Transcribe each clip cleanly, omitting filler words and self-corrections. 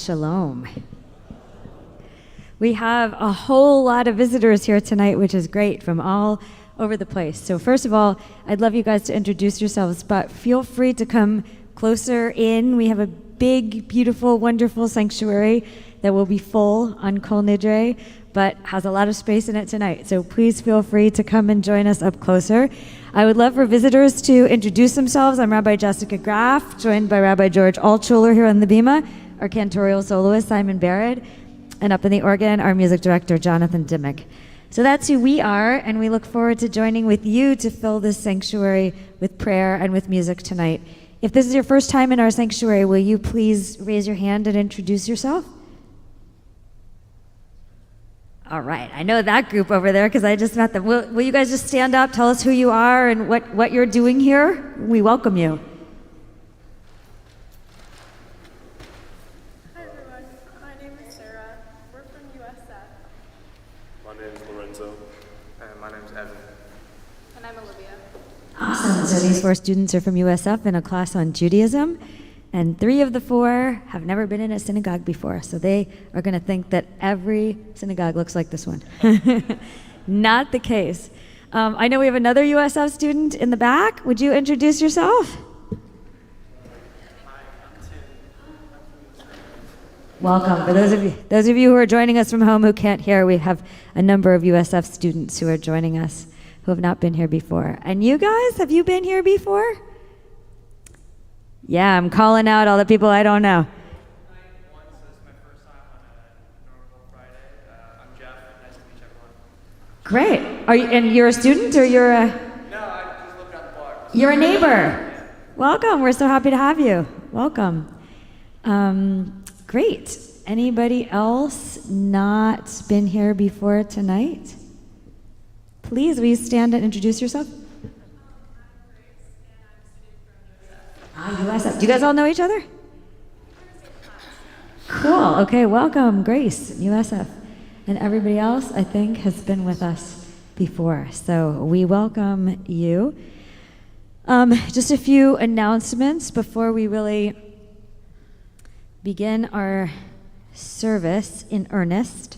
Shalom. We have a whole lot of visitors here tonight, which is great, from all over the place. So first of all, I'd love you guys to introduce yourselves, but feel free to come closer in. We have a big, beautiful, wonderful sanctuary that will be full on Kol Nidre, but has a lot of space in it tonight. So please feel free to come and join us up closer. I would love for visitors to introduce themselves. I'm Rabbi Jessica Graff, joined by Rabbi George Altshuler here on the bima, our cantorial soloist, Simon Barrett, and up in the organ, our music director, Jonathan Dimmick. So that's who we are, and we look forward to joining with you to fill this sanctuary with prayer and with music tonight. If this is your first time in our sanctuary, will you please raise your hand and introduce yourself? All right, I know that group over there because I just met them. Will you guys just stand up, tell us who you are and what you're doing here? We welcome you. Hi everyone, my name is Sarah. We're from USF. My name is Lorenzo. And my name is Evan. And I'm Olivia. Awesome. So these 4 students are from USF in a class on Judaism, and 3 of the 4 have never been in a synagogue before, so they are going to think that every synagogue looks like this one. Not the case. I know we have another USF student in the back. Would you introduce yourself? Welcome. For those of you who are joining us from home who can't hear, we have a number of USF students who are joining us who have not been here before. And you guys, have you been here before? Yeah, I'm calling out all the people I don't know. Once, this is my first time on a normal Friday. I'm Jeff. Nice to meet everyone. Great. And you're a student, or you're a... No, I just lived out the bar. You're a neighbor. Welcome. We're so happy to have you. Welcome. Great. Anybody else not been here before tonight? Please, will you stand and introduce yourself? USF. Do you guys all know each other? Cool. Okay, welcome, Grace, USF. And everybody else, I think, has been with us before. So we welcome you. Just a few announcements before we really begin our service in earnest.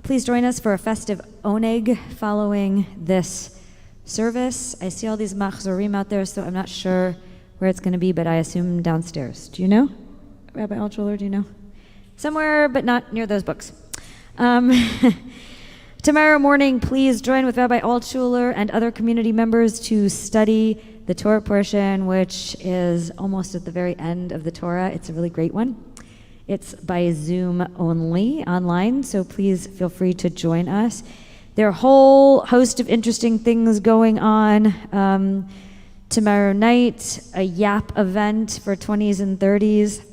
Please join us for a festive oneg following this service. I see all these machzorim out there, so I'm not sure where it's going to be, but I assume downstairs. Do you know? Rabbi Altshuler, do you know? Somewhere, but not near those books. Tomorrow morning, please join with Rabbi Altshuler and other community members to study the Torah portion, which is almost at the very end of the Torah. It's a really great one. It's by Zoom only, online, so please feel free to join us. There are a whole host of interesting things going on. Tomorrow night, a YAP event for 20s and 30s.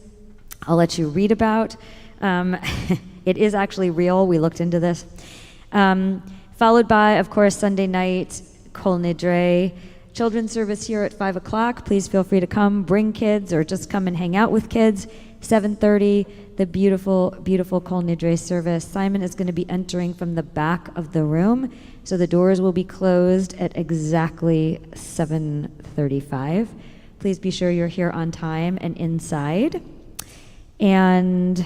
I'll let you read about. It is actually real. We looked into this. Followed by, of course, Sunday night, Kol Nidre. Children's service here at 5 o'clock. Please feel free to come, bring kids, or just come and hang out with kids. 7:30, the beautiful, beautiful Kol Nidre service. Simon is going to be entering from the back of the room, so the doors will be closed at exactly 7:35. Please be sure you're here on time and inside. And,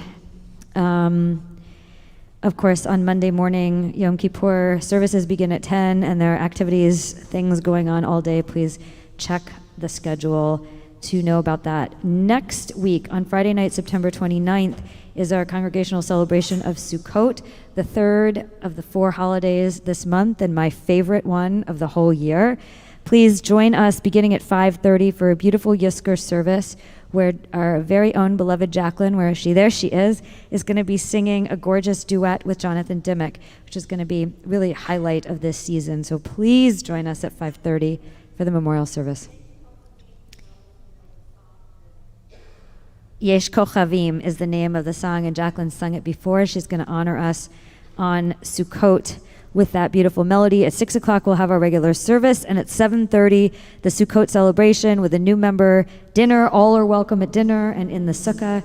of course, on Monday morning, Yom Kippur services begin at 10, and there are activities, things going on all day. Please check the schedule to know about that. Next week, on Friday night, September 29th, is our congregational celebration of Sukkot, the 3rd of the 4 holidays this month, and my favorite one of the whole year. Please join us beginning at 5:30 for a beautiful Yizkor service where our very own beloved Jacqueline, where is she? There she is going to be singing a gorgeous duet with Jonathan Dimmick, which is going to be really a highlight of this season. So please join us at 5:30 for the memorial service. Yesh Kochavim is the name of the song, and Jacqueline sung it before. She's going to honor us on Sukkot with that beautiful melody. At 6 o'clock, we'll have our regular service, and at 7:30, the Sukkot celebration with a new member dinner. All are welcome at dinner and in the sukkah.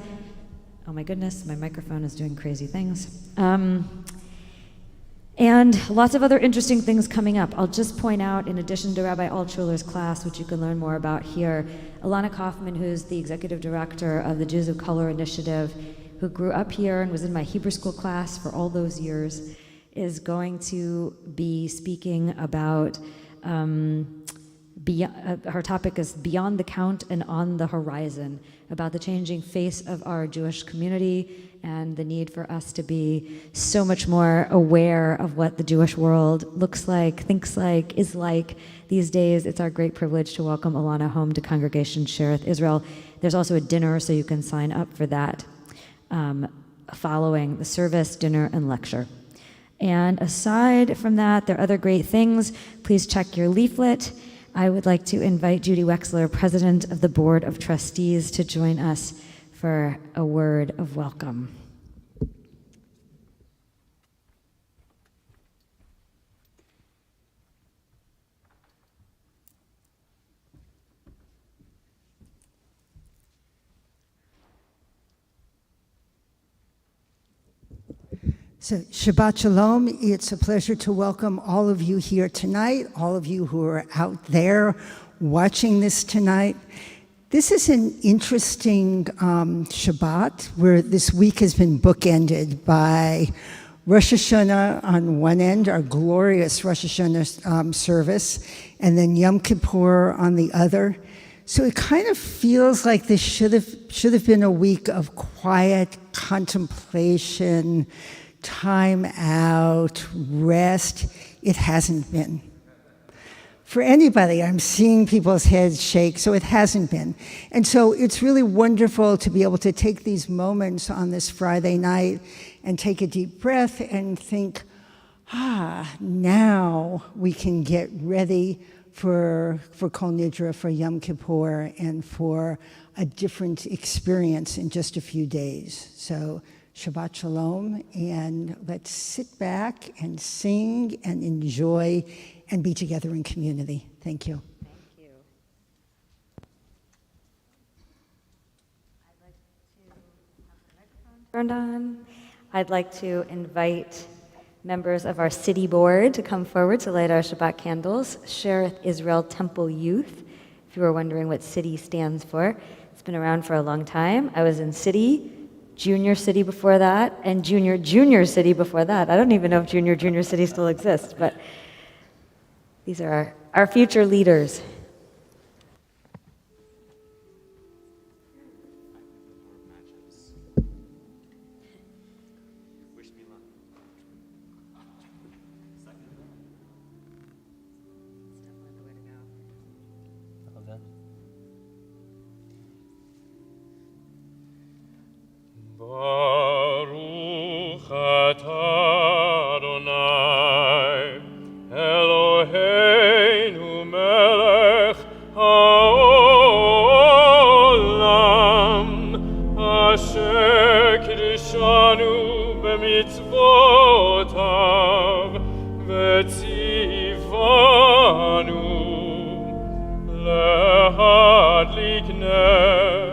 Oh my goodness, my microphone is doing crazy things. And lots of other interesting things coming up. I'll just point out, in addition to Rabbi Altshuler's class, which you can learn more about here, Alana Kaufman, who's the executive director of the Jews of Color Initiative, who grew up here and was in my Hebrew school class for all those years, is going to be speaking about, her topic is Beyond the Count and On the Horizon, about the changing face of our Jewish community and the need for us to be so much more aware of what the Jewish world looks like, thinks like, is like these days. It's our great privilege to welcome Alana home to Congregation Shereth Israel. There's also a dinner, so you can sign up for that following the service, dinner, and lecture. And aside from that, there are other great things. Please check your leaflet. I would like to invite Judy Wexler, President of the Board of Trustees, to join us for a word of welcome. So Shabbat Shalom. It's a pleasure to welcome all of you here tonight, all of you who are out there watching this tonight. This is an interesting Shabbat where this week has been bookended by Rosh Hashanah on one end, our glorious Rosh Hashanah service, and then Yom Kippur on the other. So it kind of feels like this should have been a week of quiet contemplation, time out, rest. It hasn't been. For anybody, I'm seeing people's heads shake, so it hasn't been. And so it's really wonderful to be able to take these moments on this Friday night and take a deep breath and think, now we can get ready for Kol Nidra, for Yom Kippur, and for a different experience in just a few days. So Shabbat Shalom, and let's sit back and sing and enjoy and be together in community. Thank you. Thank you. I'd like to have the microphone turned on. I'd like to invite members of our city board to come forward to light our Shabbat candles. Shereth Israel Temple Youth, if you were wondering what city stands for. It's been around for a long time. I was in city, junior city before that, and junior city before that. I don't even know if junior city still exists, but these are our future leaders. Baruch atah Adonai, Eloheinu melech haolam, asher kiddushanu b'mitzvotav, v'tzivanu lehadlik ner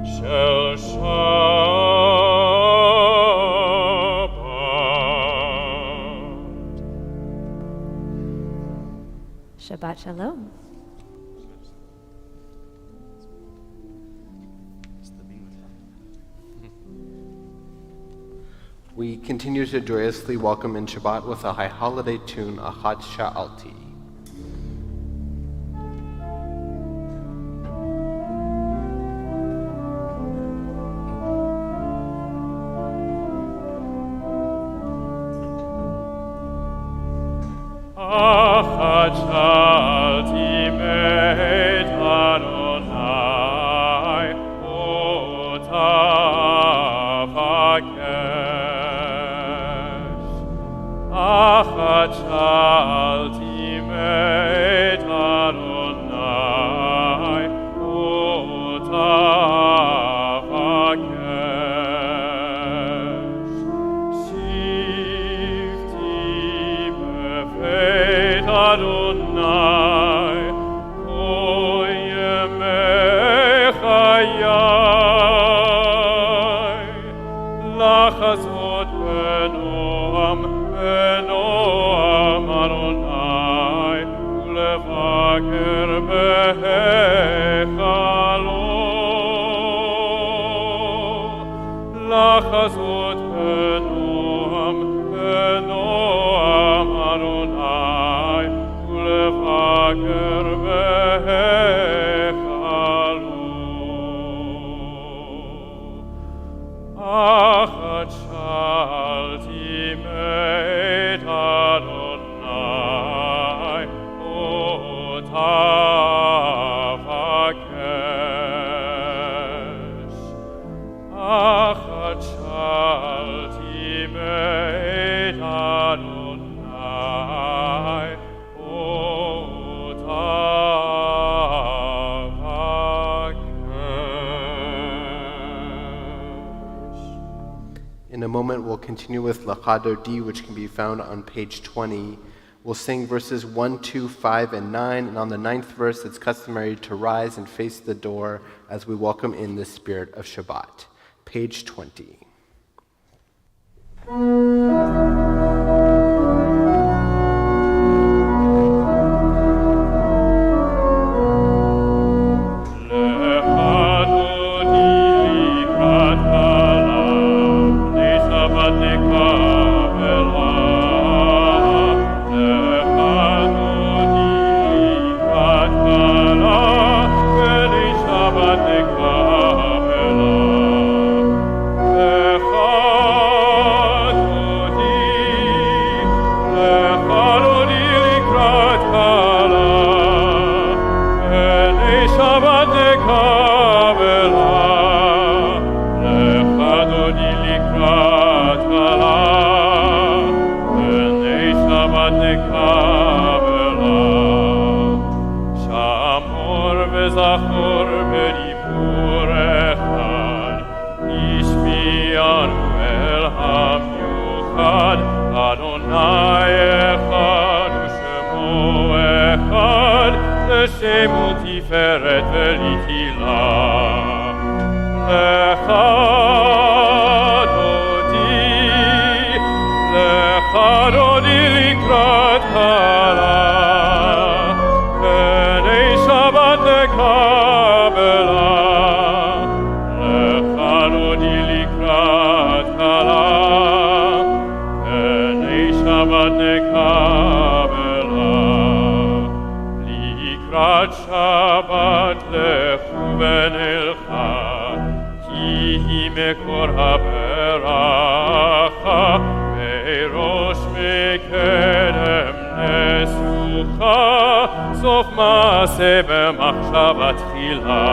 shel Shabbat. Shabbat Shalom. We continue to joyously welcome in Shabbat with a high holiday tune, Ahad Sha'alti. Ahad Sha'alti meit Adonai, otavakesh. Ahad Sha'alti Achazot Benoam Adonai Ulevaker Behechalu Achat Shalti Meit Adonai Otavakesh Achat Shalti Meit Adonai Otavakesh. In a moment, we'll continue with Lachado D, which can be found on page 20. We'll sing verses 1, 2, 5, and 9, and on the 9th verse, it's customary to rise and face the door as we welcome in the spirit of Shabbat. Page 20. Shabbat lechuven elcha, ki hi mekor haberacha, meirosh mekedem nesucha, sof maase b'machshavat chila.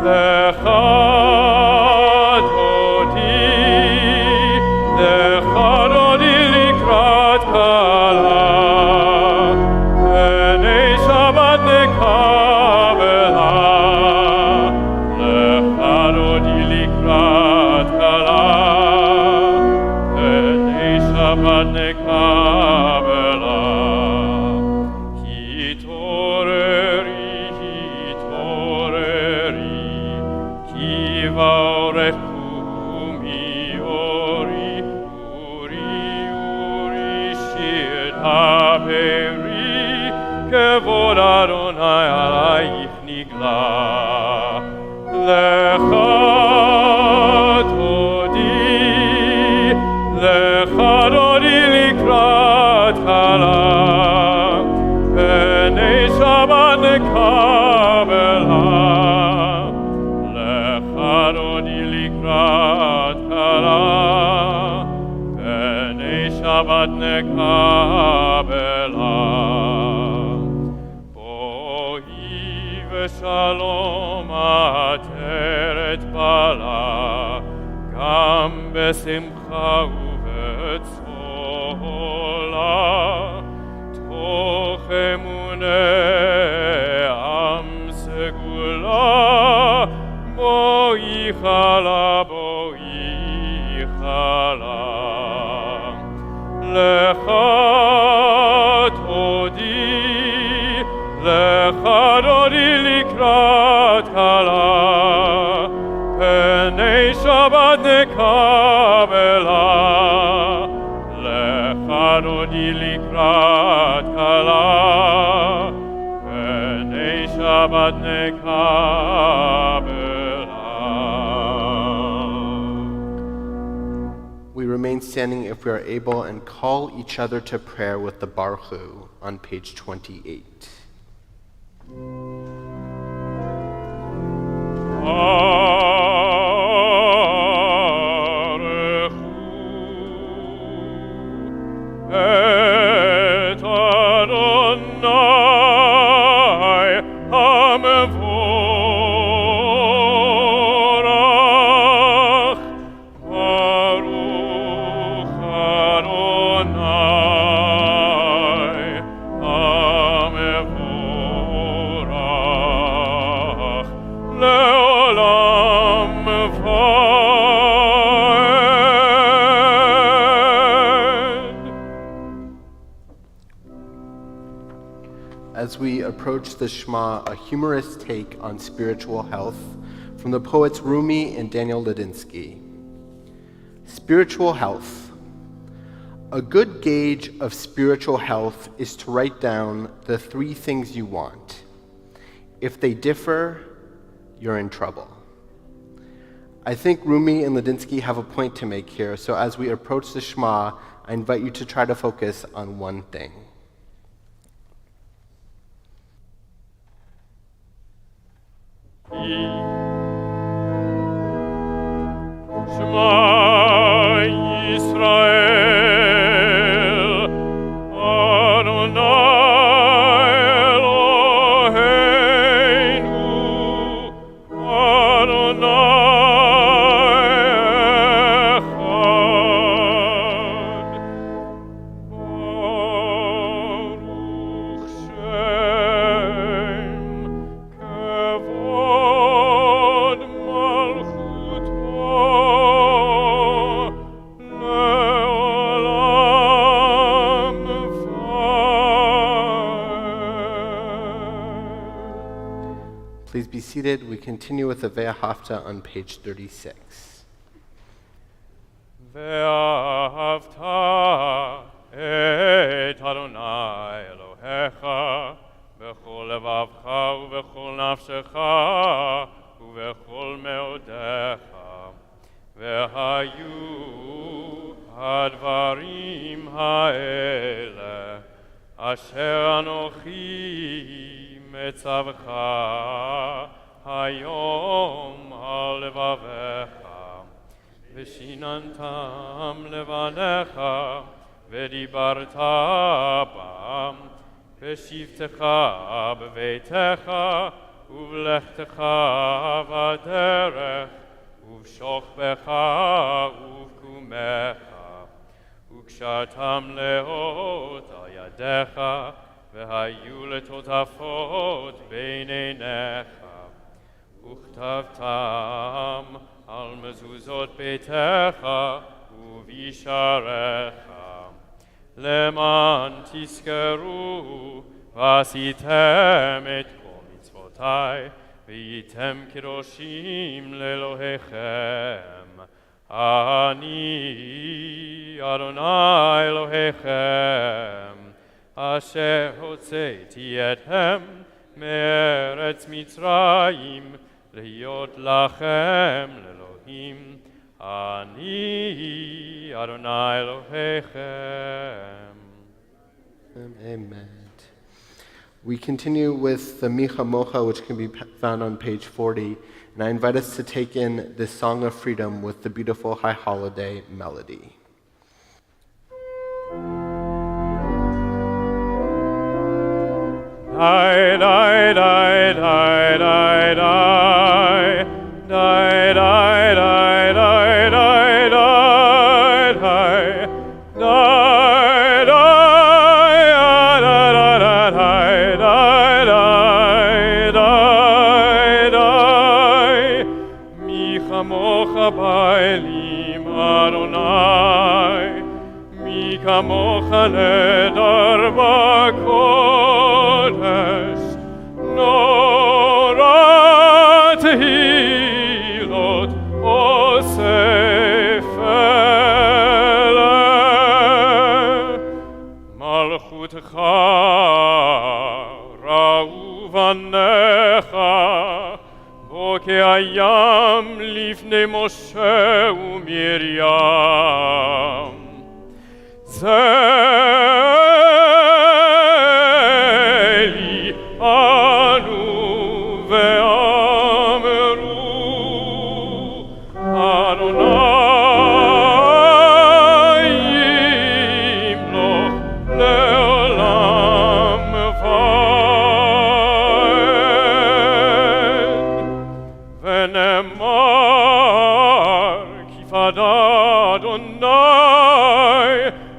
Lecha dodi likrat kala, Kevod Adonai alayich nigla. Lecha dodi likrat kala, B'nei Shabbat nekabela. Lecha dodi likrat kala, B'nei Shabbat nekabela. Shalom ateret bala, gam besimcha uvetzola, toch emuneh am segula, boichala. Lecha dodi likrat kala, B'nei Shabbat nekabela. Lecha dodi likrat kala, B'nei Shabbat nekabela. remain standing if we are able and call each other to prayer with the Baruch Hu on page 28. Et Adonai HaMevorach, Baruch Adonai HaMevorach, Leolam As we approach the Shema, a humorous take on spiritual health from the poets Rumi and Daniel Ladinsky. Spiritual health. A good gauge of spiritual health is to write down the 3 things you want. If they differ, you're in trouble. I think Rumi and Ladinsky have a point to make here, so as we approach the Shema, I invite you to try to focus on one thing. Shema Yisrael, Adonai Eloheinu, Adonai Echad. Baruch Shem Kevod Malchuto Leolam Vaed. Please be seated. We continue with the Ve'ahavta on page 36. ואהבת את אדוני אלוהיך בכל לבבך ובכל נפשך ובכל מאודיך. והיו הדברים האלה אשר אנוכי מצווך היום על לבביך. ושיננתם לבניך, ודיברת בם, בשבתך בביתך, ובלכתך בדרך, ובשוכבך ובקומך, וקשרתם לאות על ידיך, והיו לטוטפות בין עיניך, וכתבתם על מזוזות ביתך ובישעריך, למען תזכרו ועשיתם את כל מצוותי, והייתם קדושים לאלוהיכם. אני אדוני אלוהיכם, אשר הוצאתי אתכם מארץ מצרים, להיות לכם לאלוהים, אני אדוני אלוהיכם. Amen. We continue with the Micha Mocha, which can be found on page 40, and I invite us to take in this Song of Freedom with the beautiful High Holiday melody. Die, die, die, die, die, die. Die, die, die, die, die, die, die. Die, die, die, die, die, die, die. Micha mocha bailim Adonai, Micha mocha ledar bakodesh, Nora tehilot osefele, Malchutecha ra'u vanecha, bo כהים לפני משה ומרים. זלי אנו ואמרו, אדוני ימלוך לעולם ועד. ונאמר כי פדה אדוני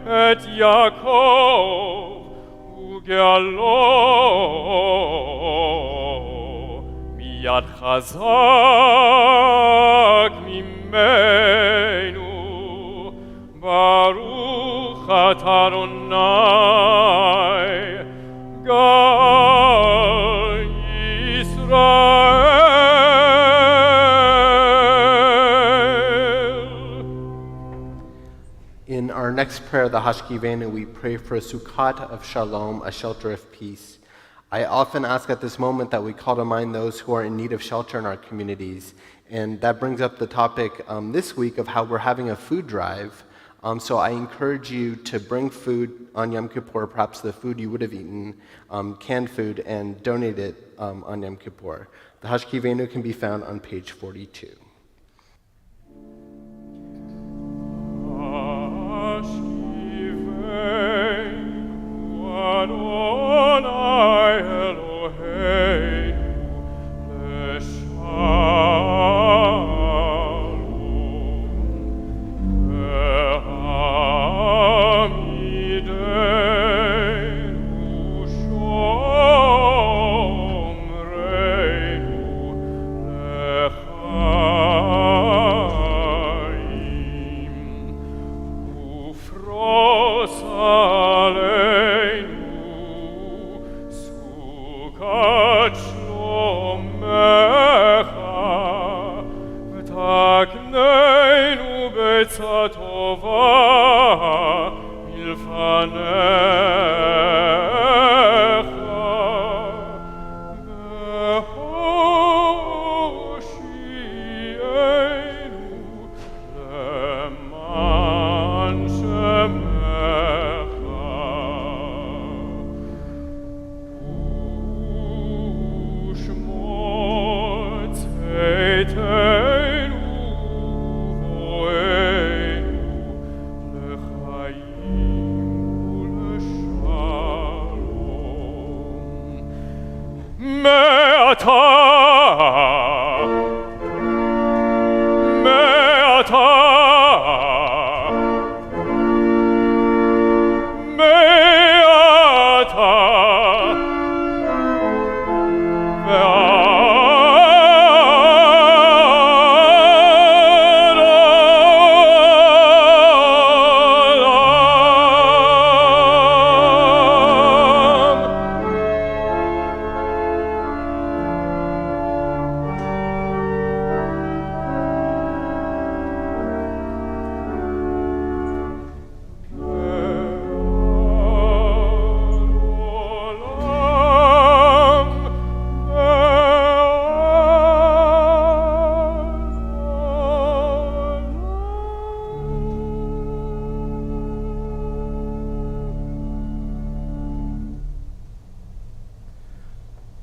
את יעקב וגאלו מיד חזק ממנו. ברוך אתה אדוני גאל ישראל. In our next prayer, the Hashkivenu, we pray for a Sukkot of Shalom, a shelter of peace. I often ask at this moment that we call to mind those who are in need of shelter in our communities. And that brings up the topic this week of how we're having a food drive. So I encourage you to bring food on Yom Kippur, perhaps the food you would have eaten, canned food, and donate it on Yom Kippur. The Hashkivenu can be found on page 42. Adonai Eloheinu leshalom ve'amideinu shomreinu lechaim ufros aleinu ותקננו בעצה טובה מלפניך והושיענו למען שמך. ושמור צאתנו בואנו לחיים ולשלום. מעתה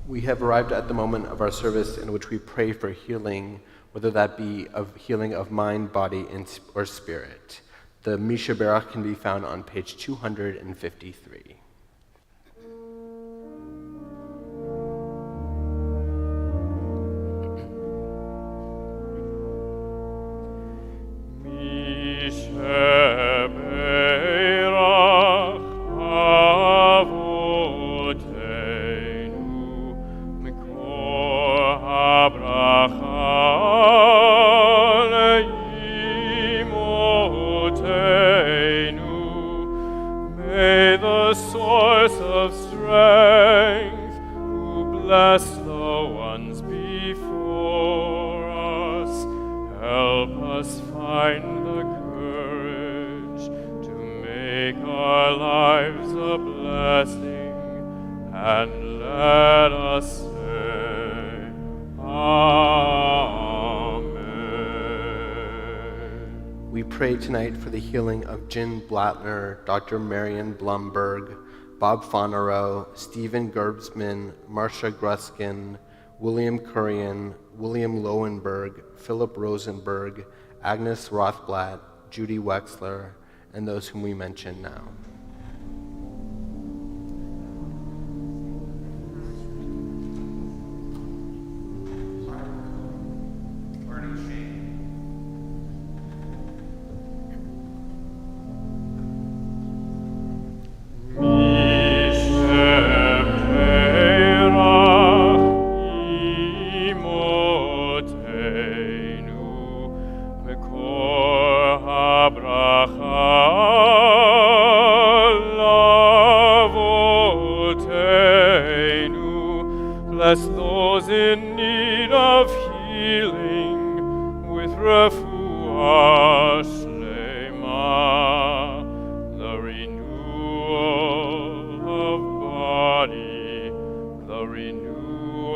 We have arrived at the moment of our service in which we pray for healing, whether that be of healing of mind, body, or spirit. The Misha Berach can be found on page 253. May the source of strength, who bless the ones before us, help us find the courage to make our lives a blessing, and let us say, Amen. We pray tonight for the healing of Jen Blattner, Dr. Marion Blumberg, Bob Fonarow, Stephen Gerbsman, Marcia Gruskin, William Kurian, William Lowenberg, Philip Rosenberg, Agnes Rothblatt, Judy Wexler, and those whom we mention now. Bless those in need of healing with refuah shlema, the renewal of body, the renewal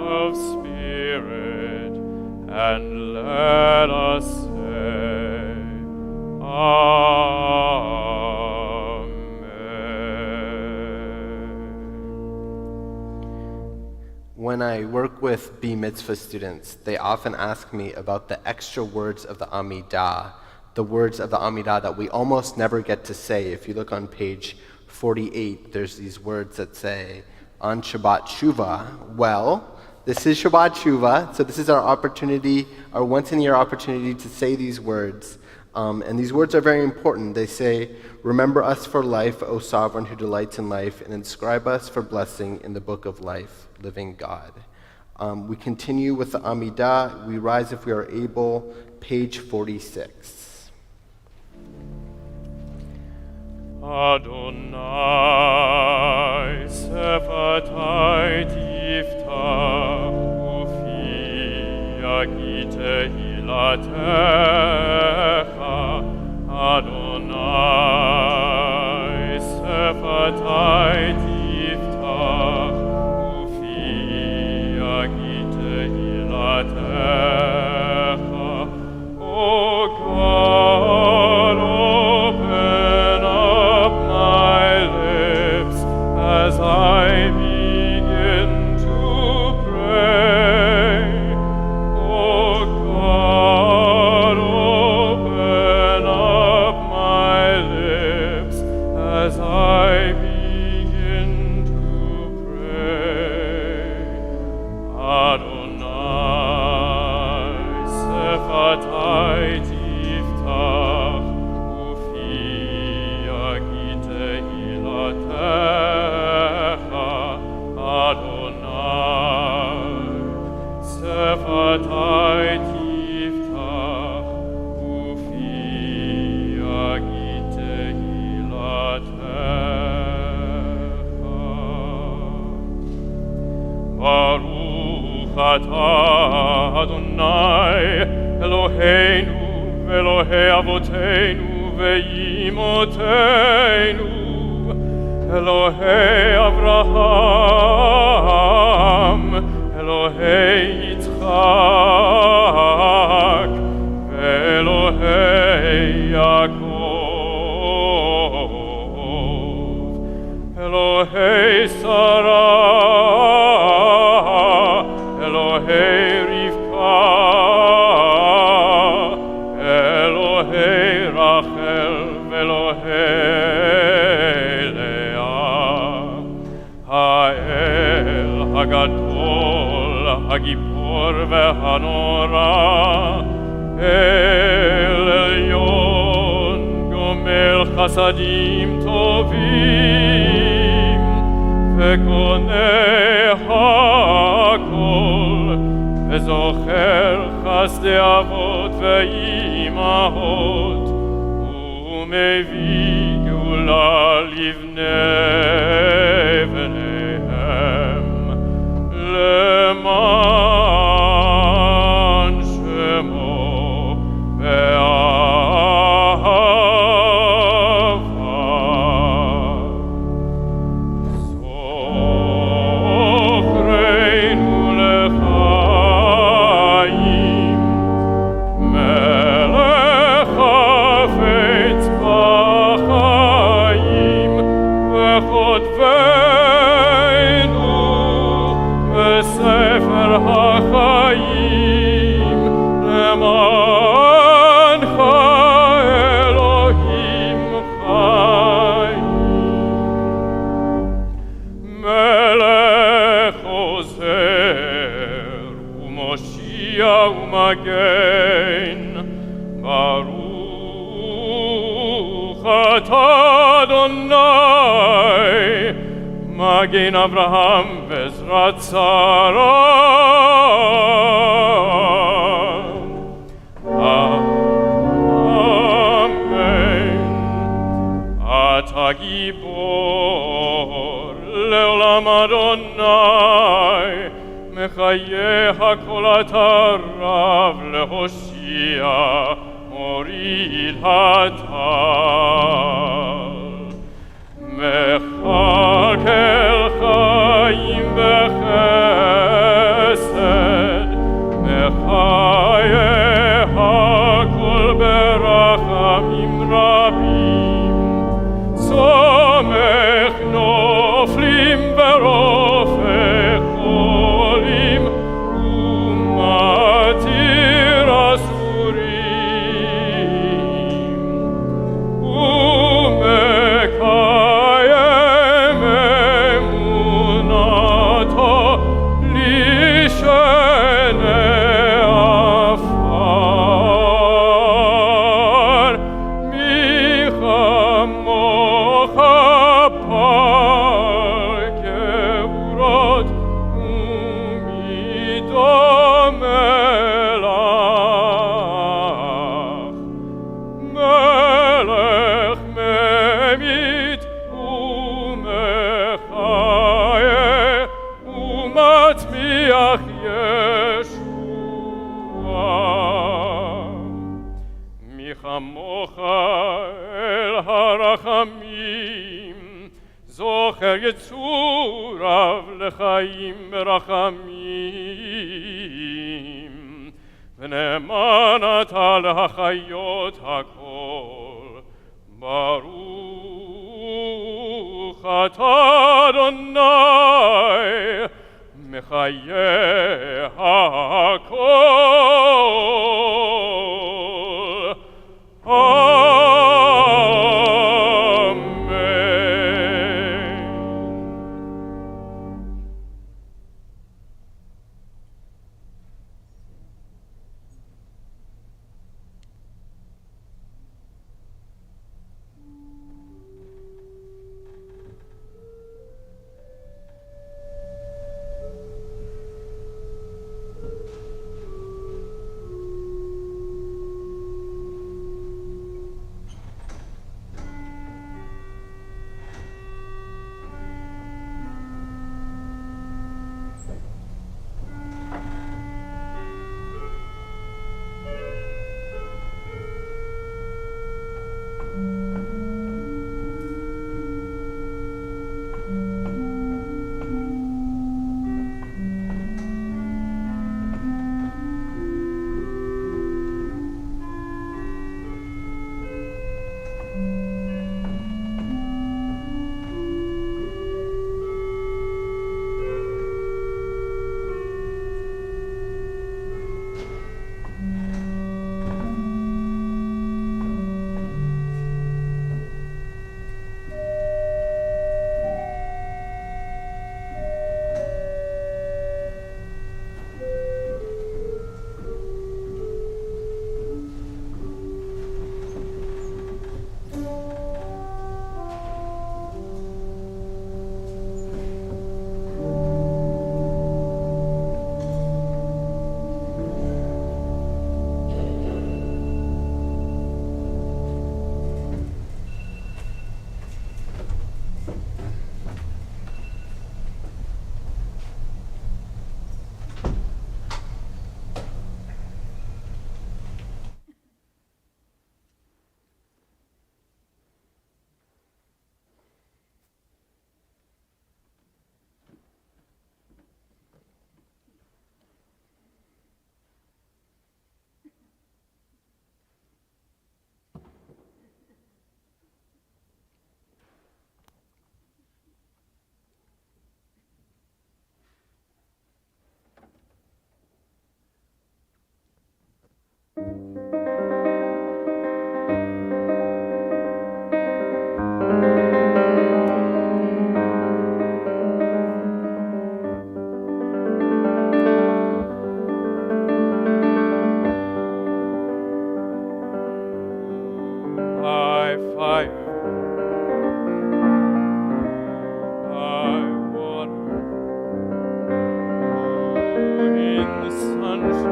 of spirit, and let us say, When I work with B Mitzvah students, they often ask me about the extra words of the Amidah, the words of the Amidah that we almost never get to say. If you look on page 48, there's these words that say, on Shabbat Shuva. Well, this is Shabbat Shuva, so this is our opportunity, our once-in-a-year opportunity to say these words. And these words are very important. They say, remember us for life, O sovereign who delights in life, and inscribe us for blessing in the book of life, living God. We continue with the Amidah. We rise if we are able, page 46. Adonai sefatai tiftach ufi yagite hilatecha. Adonai sefatai tiftach ufi yagite hilatecha. O God, open up my lips as I begin to pray. O God, open up my lips as I begin to pray. Adonai sefatai tiftach ufi yagite hilatecha. Adonai sefatai tiftach ufi yagite hilatecha. Baruch atah Adonai Eloheinu Elohei Avoteinu ve'imotenu Elohei Avraham Elohei Yitzchak ve'Elohei Yaakov Elohei Sarah Elohei Rivka Elohei Rachel Elohei Leah Ha'el Hagadol Hagibor ve'hanora El Elyon Gomel Chasadim Tovim Ve'koneh hakol Ve'zocher chasdei avot ve'imahot U'mevi geula livnei bneihem Leman shemo ve'ahava Zochreinu lechaim Melech חיים למענך אלוהים חיים מלך עוזר ומושיע ומגן ברוך אתה אדוני מגן אברהם בעזרת שרה אמן אתה גיבור לעולם אדוני מחיה הכל אתה רב להושיע מוריד הטל מחכה חיים וחסד מחיה הכל ברחמים רבים סומך נופלים ורופא חולים ומתיר אסורים ומקיים אמונתו לשני עפר מי כמוך פר גבורות ומי דומה לך מלך ממית ומחיה ומצמיח ישועה מי כמוך אל הרחמים זוכר יצוריו לחיים ברחמים ונאמן אתה להחיות הכל ברוך אתה אדוני מחיה הכל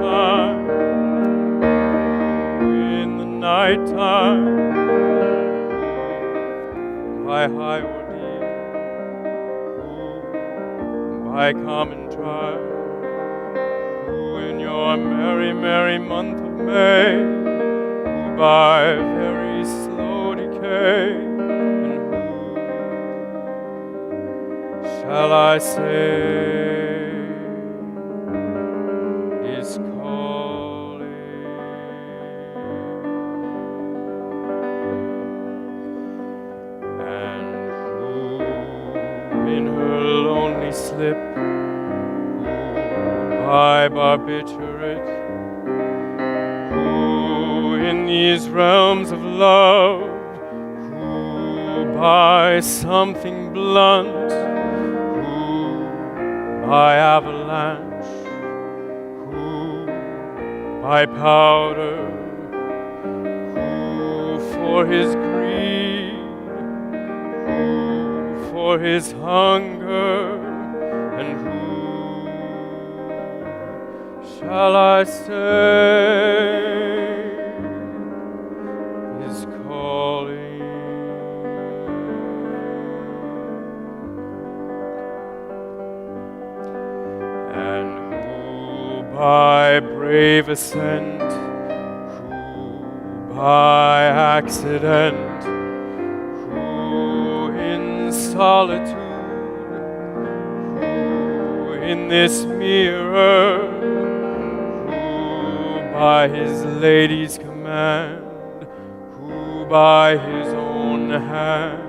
time, in the night time, by high ordeal, by common trial, who in your merry, merry month of May, who by very slow decay, and who shall I say is calling? And who in her lonely slip, by barbiturate, who in these realms of love, who by something blunt, who by avalanche, who by powder, who for his greed, who for his hunger, and who shall I say is calling? And who by brave ascent, who by accident, who in solitude, who in this mirror, by his lady's command, who by his own hand,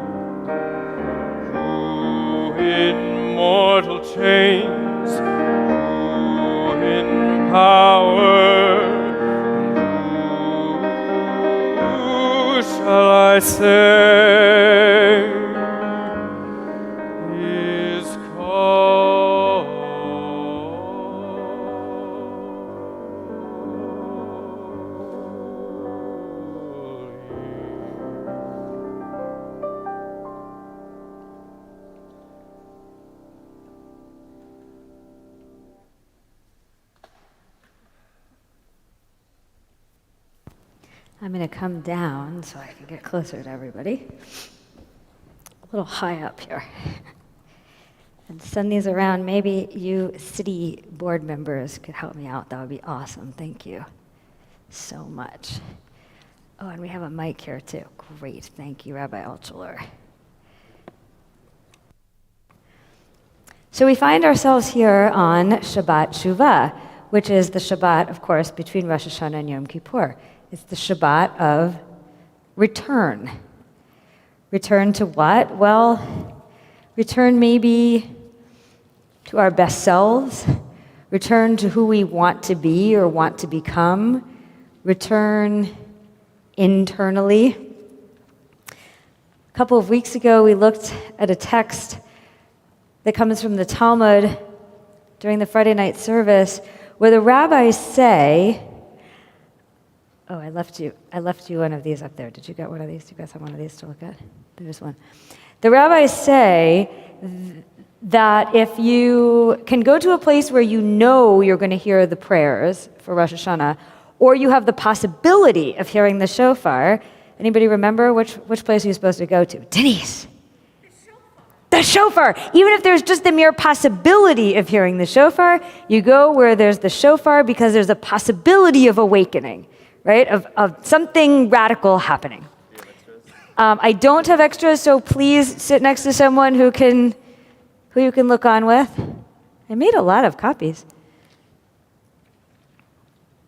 who in mortal chains, who in power, who shall I say is called? I'm going to come down so I can get closer to everybody. A little high up here. And send these around. Maybe you city board members could help me out. That would be awesome. Thank you so much. Oh, and we have a mic here too. Great. Thank you, Rabbi Altshuler. So we find ourselves here on Shabbat Shuva, which is the Shabbat, of course, between Rosh Hashanah and Yom Kippur. It's the Shabbat of return. Return to what? Well, return maybe to our best selves. Return to who we want to be or want to become. Return internally. A couple of weeks ago, we looked at a text that comes from the Talmud during the Friday night service, where the rabbis say, oh, I left you one of these up there. Did you get one of these? Do you guys have one of these to look at? There's one. The rabbis say that if you can go to a place where you know you're going to hear the prayers for Rosh Hashanah, or you have the possibility of hearing the shofar, anybody remember which place are you supposed to go to? Denise! The shofar! Even if there's just the mere possibility of hearing the shofar, you go where there's the shofar because there's a possibility of awakening. Right, of something radical happening. I don't have extras, so please sit next to someone who you can look on with. I made a lot of copies.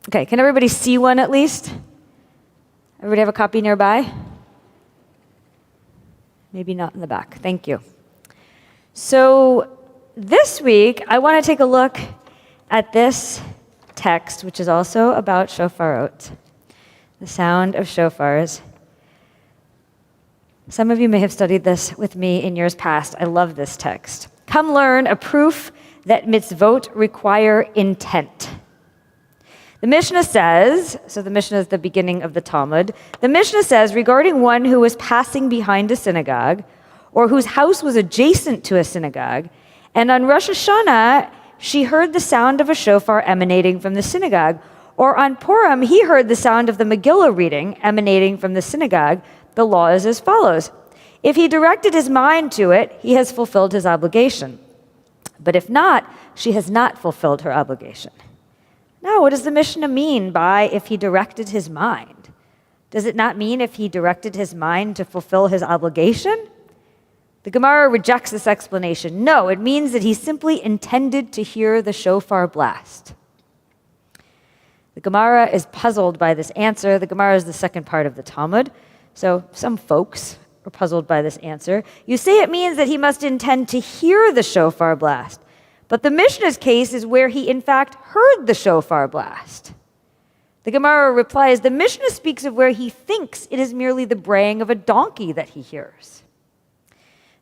Okay, can everybody see one at least? Everybody have a copy nearby? Maybe not in the back. Thank you. So this week, I want to take a look at this text, which is also about shofarot. The sound of shofars. Some of you may have studied this with me in years past. I love this text. Come learn a proof that mitzvot require intent. The Mishnah says, so the Mishnah is the beginning of the Talmud, the Mishnah says regarding one who was passing behind a synagogue or whose house was adjacent to a synagogue, and on Rosh Hashanah she heard the sound of a shofar emanating from the synagogue. Or on Purim, he heard the sound of the Megillah reading emanating from the synagogue. The law is as follows. If he directed his mind to it, he has fulfilled his obligation. But if not, she has not fulfilled her obligation. Now, what does the Mishnah mean by if he directed his mind? Does it not mean if he directed his mind to fulfill his obligation? The Gemara rejects this explanation. No, it means that he simply intended to hear the shofar blast. The Gemara is puzzled by this answer. The Gemara is the second part of the Talmud. So some folks are puzzled by this answer. You say it means that he must intend to hear the shofar blast. But the Mishnah's case is where he in fact heard the shofar blast. The Gemara replies, the Mishnah speaks of where he thinks it is merely the braying of a donkey that he hears.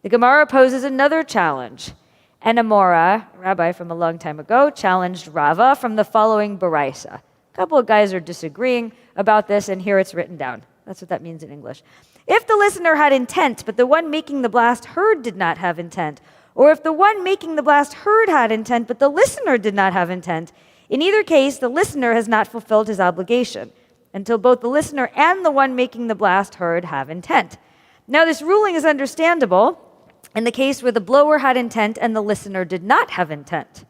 The Gemara poses another challenge. And Amora, a rabbi from a long time ago, challenged Rava from the following Baraisa. A couple of guys are disagreeing about this, and here it's written down. That's what that means in English. If the listener had intent, but the one making the blast heard did not have intent, or if the one making the blast heard had intent, but the listener did not have intent, in either case, the listener has not fulfilled his obligation, until both the listener and the one making the blast heard have intent. Now, this ruling is understandable in the case where the blower had intent and the listener did not have intent.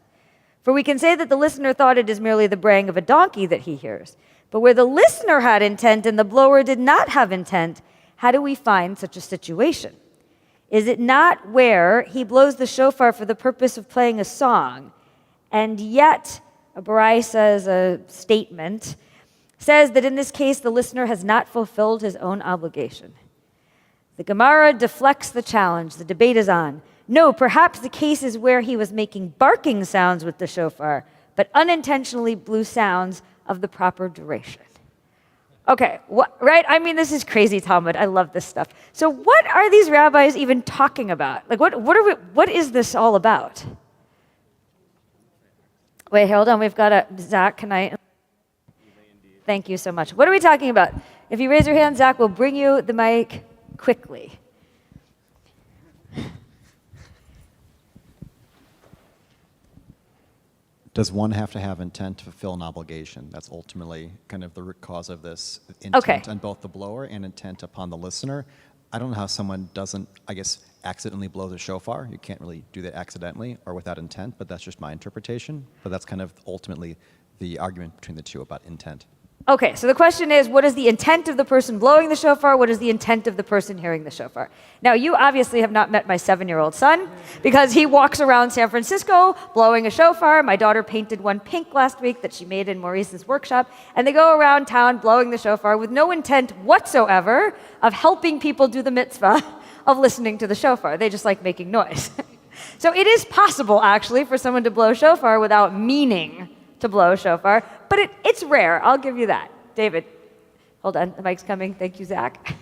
For we can say that the listener thought it is merely the braying of a donkey that he hears. But where the listener had intent and the blower did not have intent, how do we find such a situation? Is it not where he blows the shofar for the purpose of playing a song, and yet a baraisa, as a statement, says that in this case the listener has not fulfilled his own obligation? The Gemara deflects the challenge. The debate is on. No, perhaps the case is where he was making barking sounds with the shofar, but unintentionally blew sounds of the proper duration. Okay, right? I mean, this is crazy Talmud. I love this stuff. So what are these rabbis even talking about? Like, what is this all about? Wait, hold on. We've got Zach, can I? Thank you so much. What are we talking about? If you raise your hand, Zach will bring you the mic quickly. Does one have to have intent to fulfill an obligation? That's ultimately kind of the root cause of this. Intent on both the blower and intent upon the listener. I don't know how someone doesn't, I guess, accidentally blow the shofar. You can't really do that accidentally or without intent, but that's just my interpretation. But that's kind of ultimately the argument between the two about intent. Okay, so the question is, what is the intent of the person blowing the shofar? What is the intent of the person hearing the shofar? Now, you obviously have not met my 7-year-old son, because he walks around San Francisco blowing a shofar. My daughter painted one pink last week that she made in Maurice's workshop, and they go around town blowing the shofar with no intent whatsoever of helping people do the mitzvah of listening to the shofar. They just like making noise. So it is possible, actually, for someone to blow shofar without meaning to blow shofar, but it's rare. I'll give you that. David, hold on. The mic's coming. Thank you, Zach.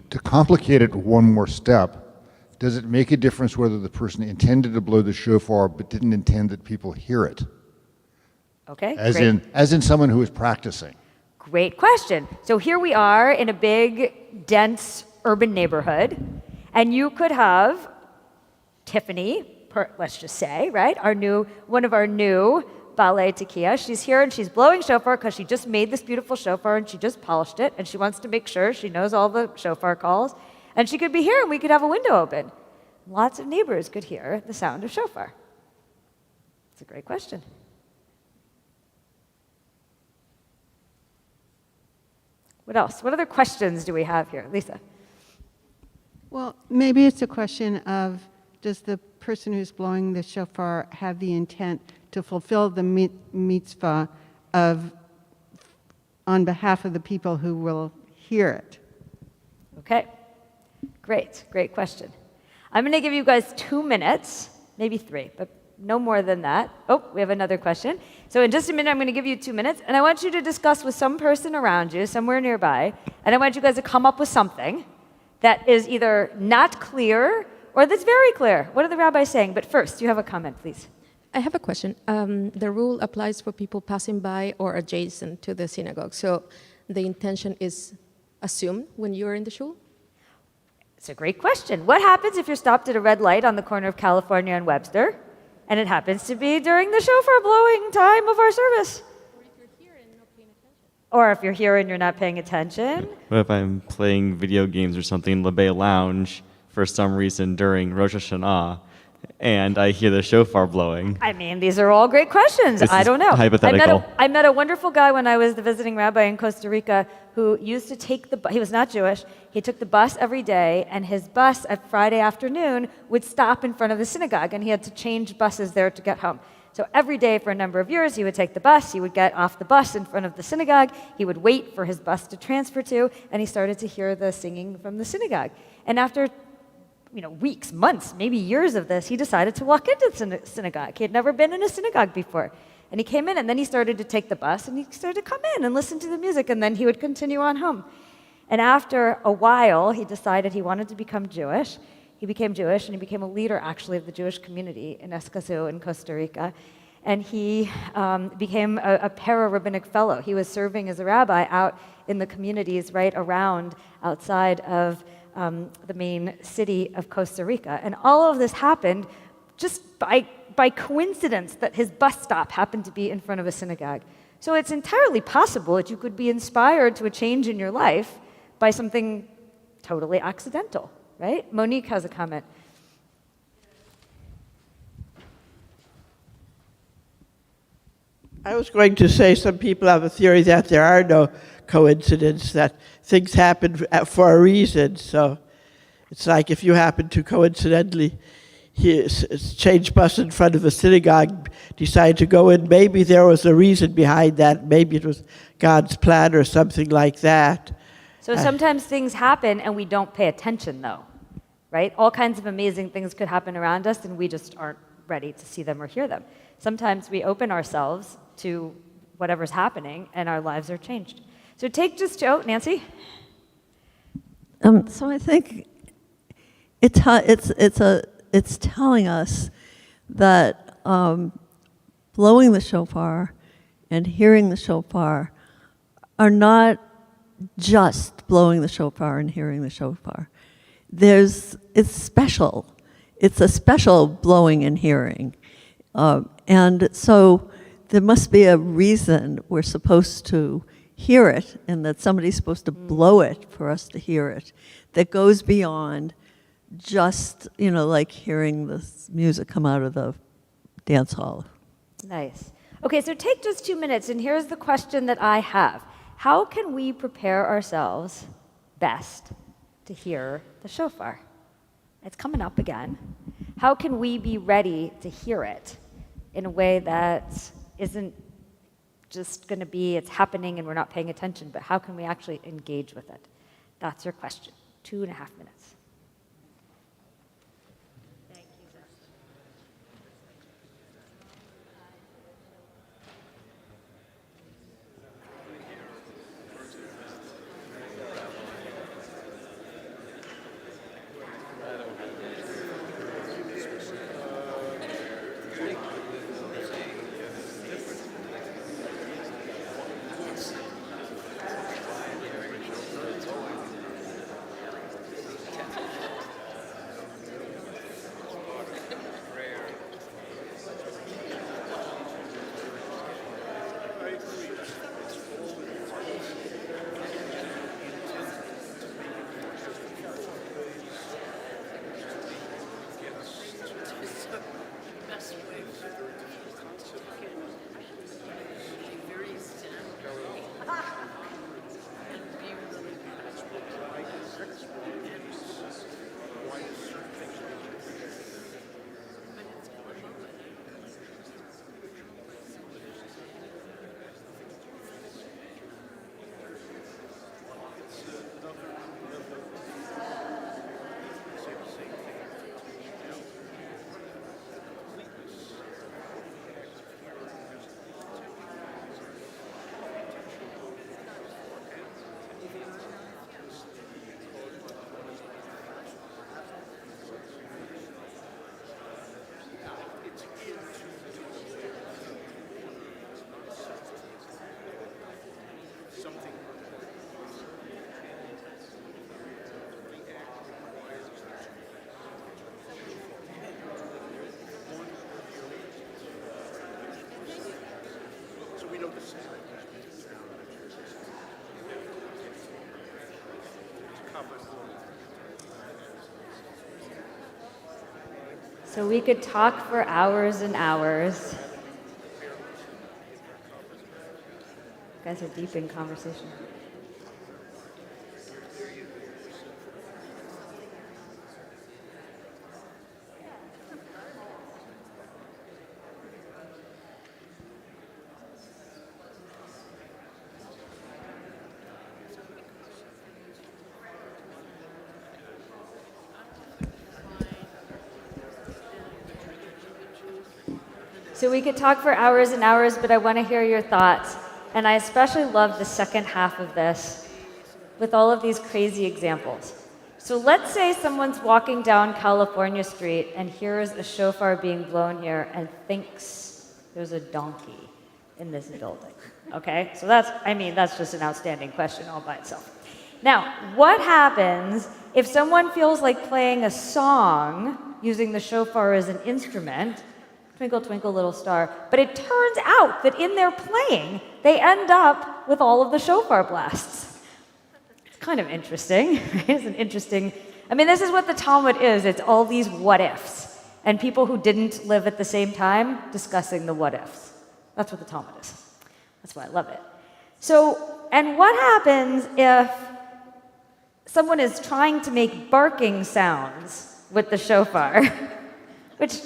To complicate it one more step, does it make a difference whether the person intended to blow the shofar but didn't intend that people hear it? Okay. As in someone who is practicing. Great question. So here we are in a big, dense urban neighborhood, and you could have Tiffany, let's just say, right? One of our new ballet tekiah. She's here and she's blowing shofar because she just made this beautiful shofar and she just polished it and she wants to make sure she knows all the shofar calls. And she could be here and we could have a window open. Lots of neighbors could hear the sound of shofar. It's a great question. What else? What other questions do we have here? Lisa? Well, maybe it's a question of, does the person who's blowing the shofar have the intent to fulfill the mitzvah on behalf of the people who will hear it? Okay, great question. I'm going to give you guys 2 minutes, maybe 3, but no more than that. Oh, we have another question. So in just a minute, I'm going to give you 2 minutes, and I want you to discuss with some person around you, somewhere nearby, and I want you guys to come up with something that is either not clear or that's very clear. What are the rabbis saying? But first, you have a comment, please. I have a question. The rule applies for people passing by or adjacent to the synagogue. So the intention is assumed when you're in the shul? It's a great question. What happens if you're stopped at a red light on the corner of California and Webster, and it happens to be during the shofar blowing time of our service? Or if you're here and you're not paying attention? What if I'm playing video games or something in the Bay Lounge for some reason during Rosh Hashanah, and I hear the shofar blowing? I mean, these are all great questions. This I is don't know. hypothetical. I met a wonderful guy when I was the visiting rabbi in Costa Rica who used to take the bus. He was not Jewish. He took the bus every day, and his bus at Friday afternoon would stop in front of the synagogue, and he had to change buses there to get home. So every day for a number of years, he would take the bus, he would get off the bus in front of the synagogue, he would wait for his bus to transfer to, and he started to hear the singing from the synagogue. And after weeks, months, maybe years of this, he decided to walk into the synagogue. He had never been in a synagogue before. And he came in, and then he started to take the bus, and he started to come in and listen to the music, and then he would continue on home. And after a while, he decided he wanted to become Jewish. He became Jewish, and he became a leader, actually, of the Jewish community in Escazú in Costa Rica. And he became a para-rabbinic fellow. He was serving as a rabbi out in the communities right around outside of the main city of Costa Rica. And all of this happened just by coincidence that his bus stop happened to be in front of a synagogue. So it's entirely possible that you could be inspired to a change in your life by something totally accidental, right? Monique has a comment. I was going to say some people have a theory that there are no coincidences, that things happen for a reason. So it's like if you happen to coincidentally change bus in front of a synagogue, decide to go in, maybe there was a reason behind that. Maybe it was God's plan or something like that. So sometimes things happen and we don't pay attention, though, right? All kinds of amazing things could happen around us and we just aren't ready to see them or hear them. Sometimes we open ourselves to whatever's happening and our lives are changed. So take just, Nancy? So I think it's telling us that blowing the shofar and hearing the shofar are not just blowing the shofar and hearing the shofar. It's special. It's a special blowing and hearing. And so there must be a reason we're supposed to hear it and that somebody's supposed to blow it for us to hear it that goes beyond just, like hearing the music come out of the dance hall. Nice. Okay, so take just 2 minutes, and here's the question that I have. How can we prepare ourselves best to hear the shofar? It's coming up again. How can we be ready to hear it in a way that isn't just going to be it's happening and we're not paying attention, but how can we actually engage with it? That's your question. 2.5 minutes. So we could talk for hours and hours. You guys are deep in conversation. So we could talk for hours and hours, but I want to hear your thoughts. And I especially love the second half of this with all of these crazy examples. So let's say someone's walking down California Street and hears a shofar being blown here and thinks there's a donkey in this building. Okay? So that's just an outstanding question all by itself. Now, what happens if someone feels like playing a song using the shofar as an instrument? Twinkle, twinkle, little star. But it turns out that in their playing, they end up with all of the shofar blasts. It's kind of interesting, right? It's an interesting... this is what the Talmud is. It's all these what-ifs. And people who didn't live at the same time discussing the what-ifs. That's what the Talmud is. That's why I love it. So, and what happens if someone is trying to make barking sounds with the shofar, which...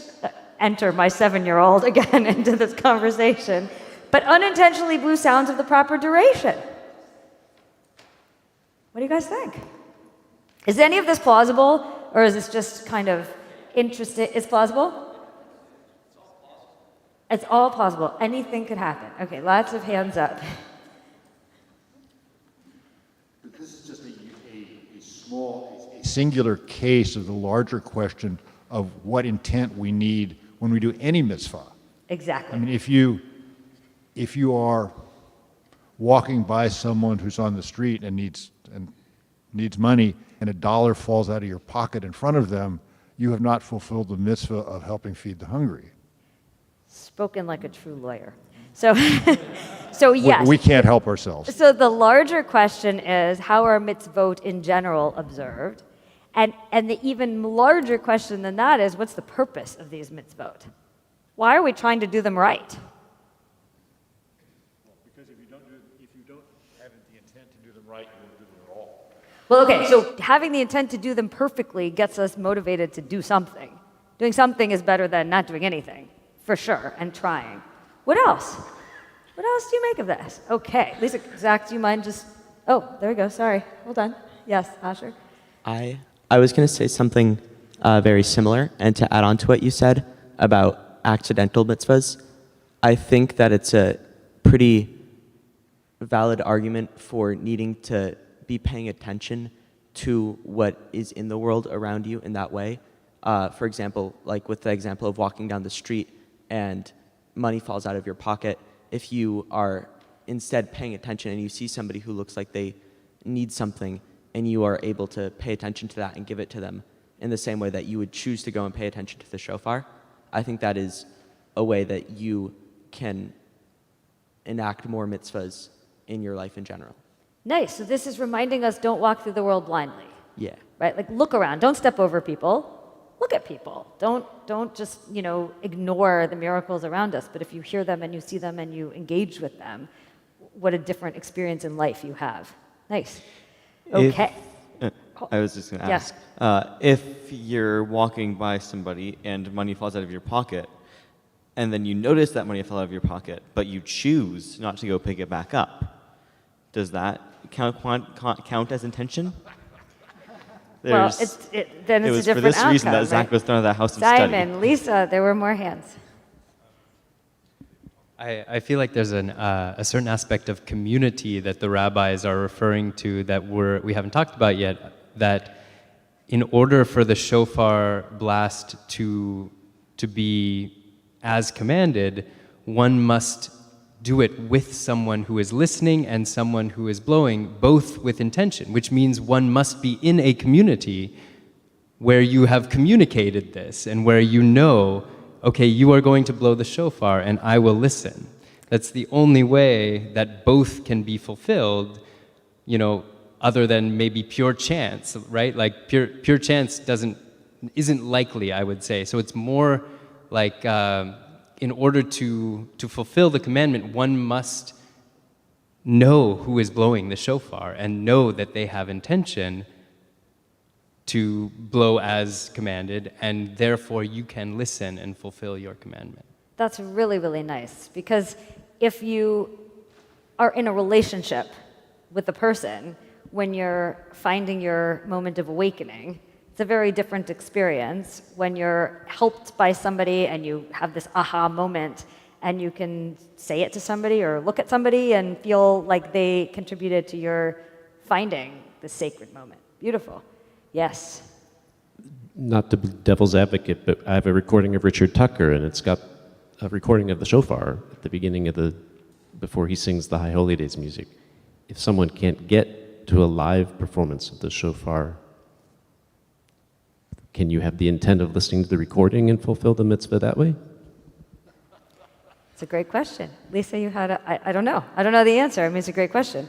enter my 7-year-old again into this conversation, but unintentionally blew sounds of the proper duration. What do you guys think? Is any of this plausible, or is this just kind of interesting? It's plausible? It's all plausible. Anything could happen. Okay, lots of hands up. But this is just a small, a singular case of the larger question of what intent we need when we do any mitzvah. Exactly. If you are walking by someone who's on the street and needs money, and $1 falls out of your pocket in front of them, you have not fulfilled the mitzvah of helping feed the hungry. Spoken like a true lawyer. So yes. We can't help ourselves. So the larger question is, how are mitzvot in general observed? And the even larger question than that is, what's the purpose of these mitzvot? Why are we trying to do them right? Because if you don't have the intent to do them right, you won't do them at all. Well, okay, so having the intent to do them perfectly gets us motivated to do something. Doing something is better than not doing anything, for sure, and trying. What else? What else do you make of this? Okay, Lisa, Zach, do you mind just... Oh, there we go, sorry. Hold on. Yes, Asher? I was going to say something very similar, and to add on to what you said about accidental mitzvahs, I think that it's a pretty valid argument for needing to be paying attention to what is in the world around you in that way. For example, like with the example of walking down the street and money falls out of your pocket, if you are instead paying attention and you see somebody who looks like they need something, and you are able to pay attention to that and give it to them in the same way that you would choose to go and pay attention to the shofar, I think that is a way that you can enact more mitzvahs in your life in general. Nice. So this is reminding us, don't walk through the world blindly. Yeah. Right? Like, look around. Don't step over people. Look at people. Don't just, ignore the miracles around us. But if you hear them and you see them and you engage with them, what a different experience in life you have. Nice. Okay. I was just going to ask, if you're walking by somebody and money falls out of your pocket, and then you notice that money fell out of your pocket, but you choose not to go pick it back up, does that count as intention? Then it's a different outcome. It was for this reason that Zach was thrown out of the house of study. Simon, Lisa, there were more hands. I feel like there's a certain aspect of community that the rabbis are referring to that we haven't talked about yet, that in order for the shofar blast to be as commanded, one must do it with someone who is listening and someone who is blowing, both with intention, which means one must be in a community where you have communicated this and where you know, okay, you are going to blow the shofar and I will listen. That's the only way that both can be fulfilled, you know, other than maybe pure chance, right? Like pure chance isn't likely, I would say. So it's more like in order to fulfill the commandment, one must know who is blowing the shofar and know that they have intention to blow as commanded, and therefore you can listen and fulfill your commandment. That's really, really nice, because if you are in a relationship with a person when you're finding your moment of awakening, it's a very different experience when you're helped by somebody and you have this aha moment and you can say it to somebody or look at somebody and feel like they contributed to your finding the sacred moment. Beautiful. Yes. Not to be devil's advocate, but I have a recording of Richard Tucker, and it's got a recording of the shofar at the beginning of before he sings the High Holy Days music. If someone can't get to a live performance of the shofar, can you have the intent of listening to the recording and fulfill the mitzvah that way? It's a great question. Lisa, you had I don't know. I don't know the answer. I mean, it's a great question.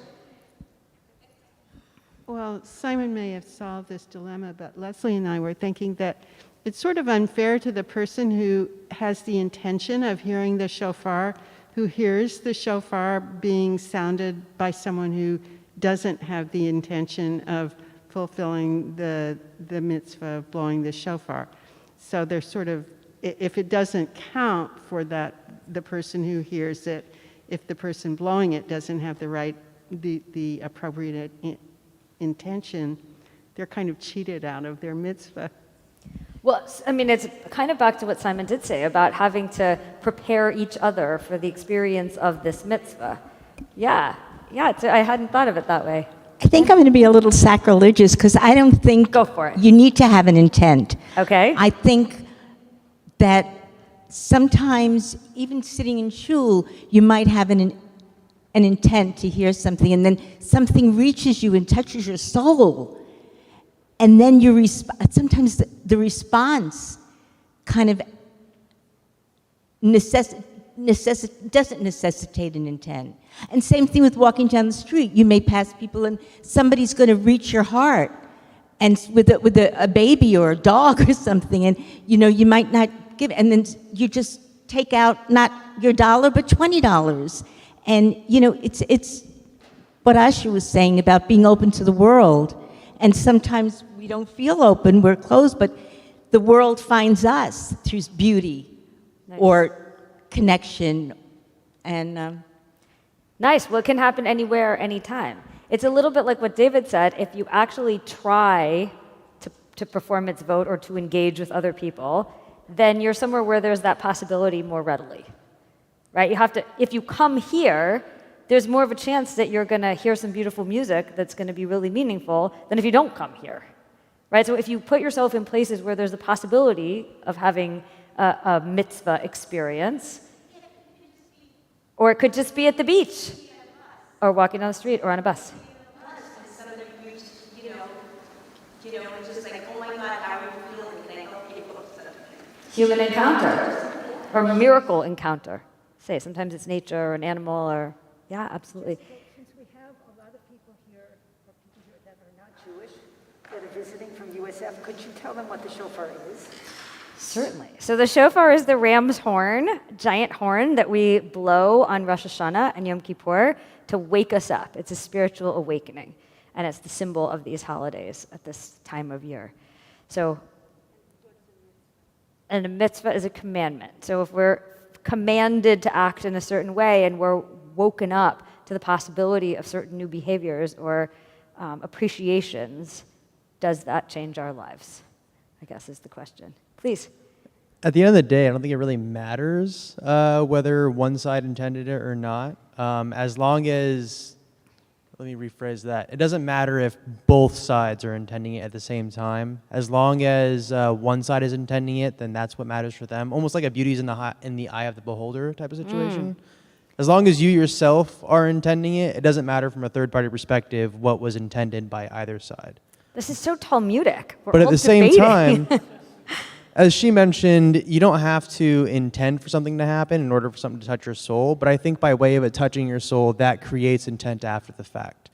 Well, Simon may have solved this dilemma, but Leslie and I were thinking that it's sort of unfair to the person who has the intention of hearing the shofar, who hears the shofar being sounded by someone who doesn't have the intention of fulfilling the mitzvah of blowing the shofar. So there's sort of, if it doesn't count for that, the person who hears it, if the person blowing it doesn't have the appropriate intention, they're kind of cheated out of their mitzvah. Well, I mean, it's kind of back to what Simon did say about having to prepare each other for the experience of this mitzvah. Yeah, I hadn't thought of it that way. I think I'm going to be a little sacrilegious because I don't think Go for it. You need to have an intent. Okay. I think that sometimes, even sitting in shul, you might have an intent to hear something, and then something reaches you and touches your soul. And then you sometimes the response kind of doesn't necessitate an intent. And same thing with walking down the street. You may pass people and somebody's going to reach your heart, and with a baby or a dog or something, and you might not give it, and then you just take out not your $1 but $20. And it's what Asher was saying about being open to the world. And sometimes we don't feel open, we're closed, but the world finds us through beauty or connection. And Nice. Well, it can happen anywhere, anytime. It's a little bit like what David said. If you actually try to perform its vote or to engage with other people, then you're somewhere where there's that possibility more readily. Right? You have to, if you come here, there's more of a chance that you're going to hear some beautiful music that's going to be really meaningful than if you don't come here. Right? So if you put yourself in places where there's a possibility of having a mitzvah experience, or it could just be at the beach, or walking down the street, or on a bus. It's just like, oh my God, how are you feeling? Can I help you? Human encounter, or miracle encounter. Say, sometimes it's nature or an animal, or, yeah, absolutely. Since we have a lot of people here, or people here that are not Jewish, that are visiting from USF, could you tell them what the shofar is? Certainly. So the shofar is the ram's horn, giant horn that we blow on Rosh Hashanah and Yom Kippur to wake us up. It's a spiritual awakening, and it's the symbol of these holidays at this time of year. So, and a mitzvah is a commandment. So if we're commanded to act in a certain way and we're woken up to the possibility of certain new behaviors or appreciations, does that change our lives? I guess is the question. Please. At the end of the day, I don't think it really matters whether one side intended it or not. As long as, let me rephrase that. It doesn't matter if both sides are intending it at the same time. As long as one side is intending it, then that's what matters for them. Almost like a beauty's in the eye of the beholder type of situation. As long as you yourself are intending it, it doesn't matter from a third-party perspective what was intended by either side. This is so Talmudic. But at the same time, As she mentioned, you don't have to intend for something to happen in order for something to touch your soul, but I think by way of it touching your soul, that creates intent after the fact.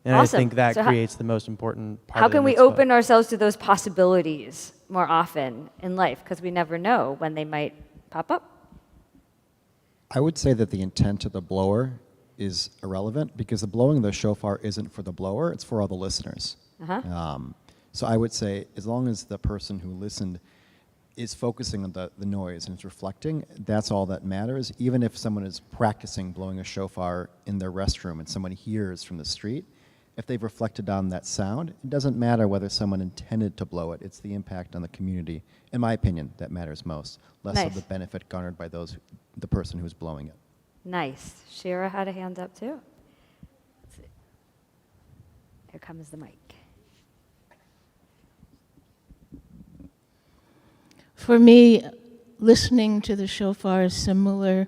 And Awesome. I think that So creates the most important part How of the can we mitzvah. open ourselves to those possibilities more often in life? Because we never know when they might pop up. I would say that the intent of the blower is irrelevant because the blowing of the shofar isn't for the blower, it's for all the listeners. So I would say as long as the person who listened is focusing on the noise and is reflecting, that's all that matters. Even if someone is practicing blowing a shofar in their restroom and someone hears from the street, if they've reflected on that sound, it doesn't matter whether someone intended to blow it. It's the impact on the community, in my opinion, that matters most. Less of Nice. the benefit garnered by the person who's blowing it. Nice. Shira had a hand up too. Let's see. Here comes the mic. For me, listening to the shofar is similar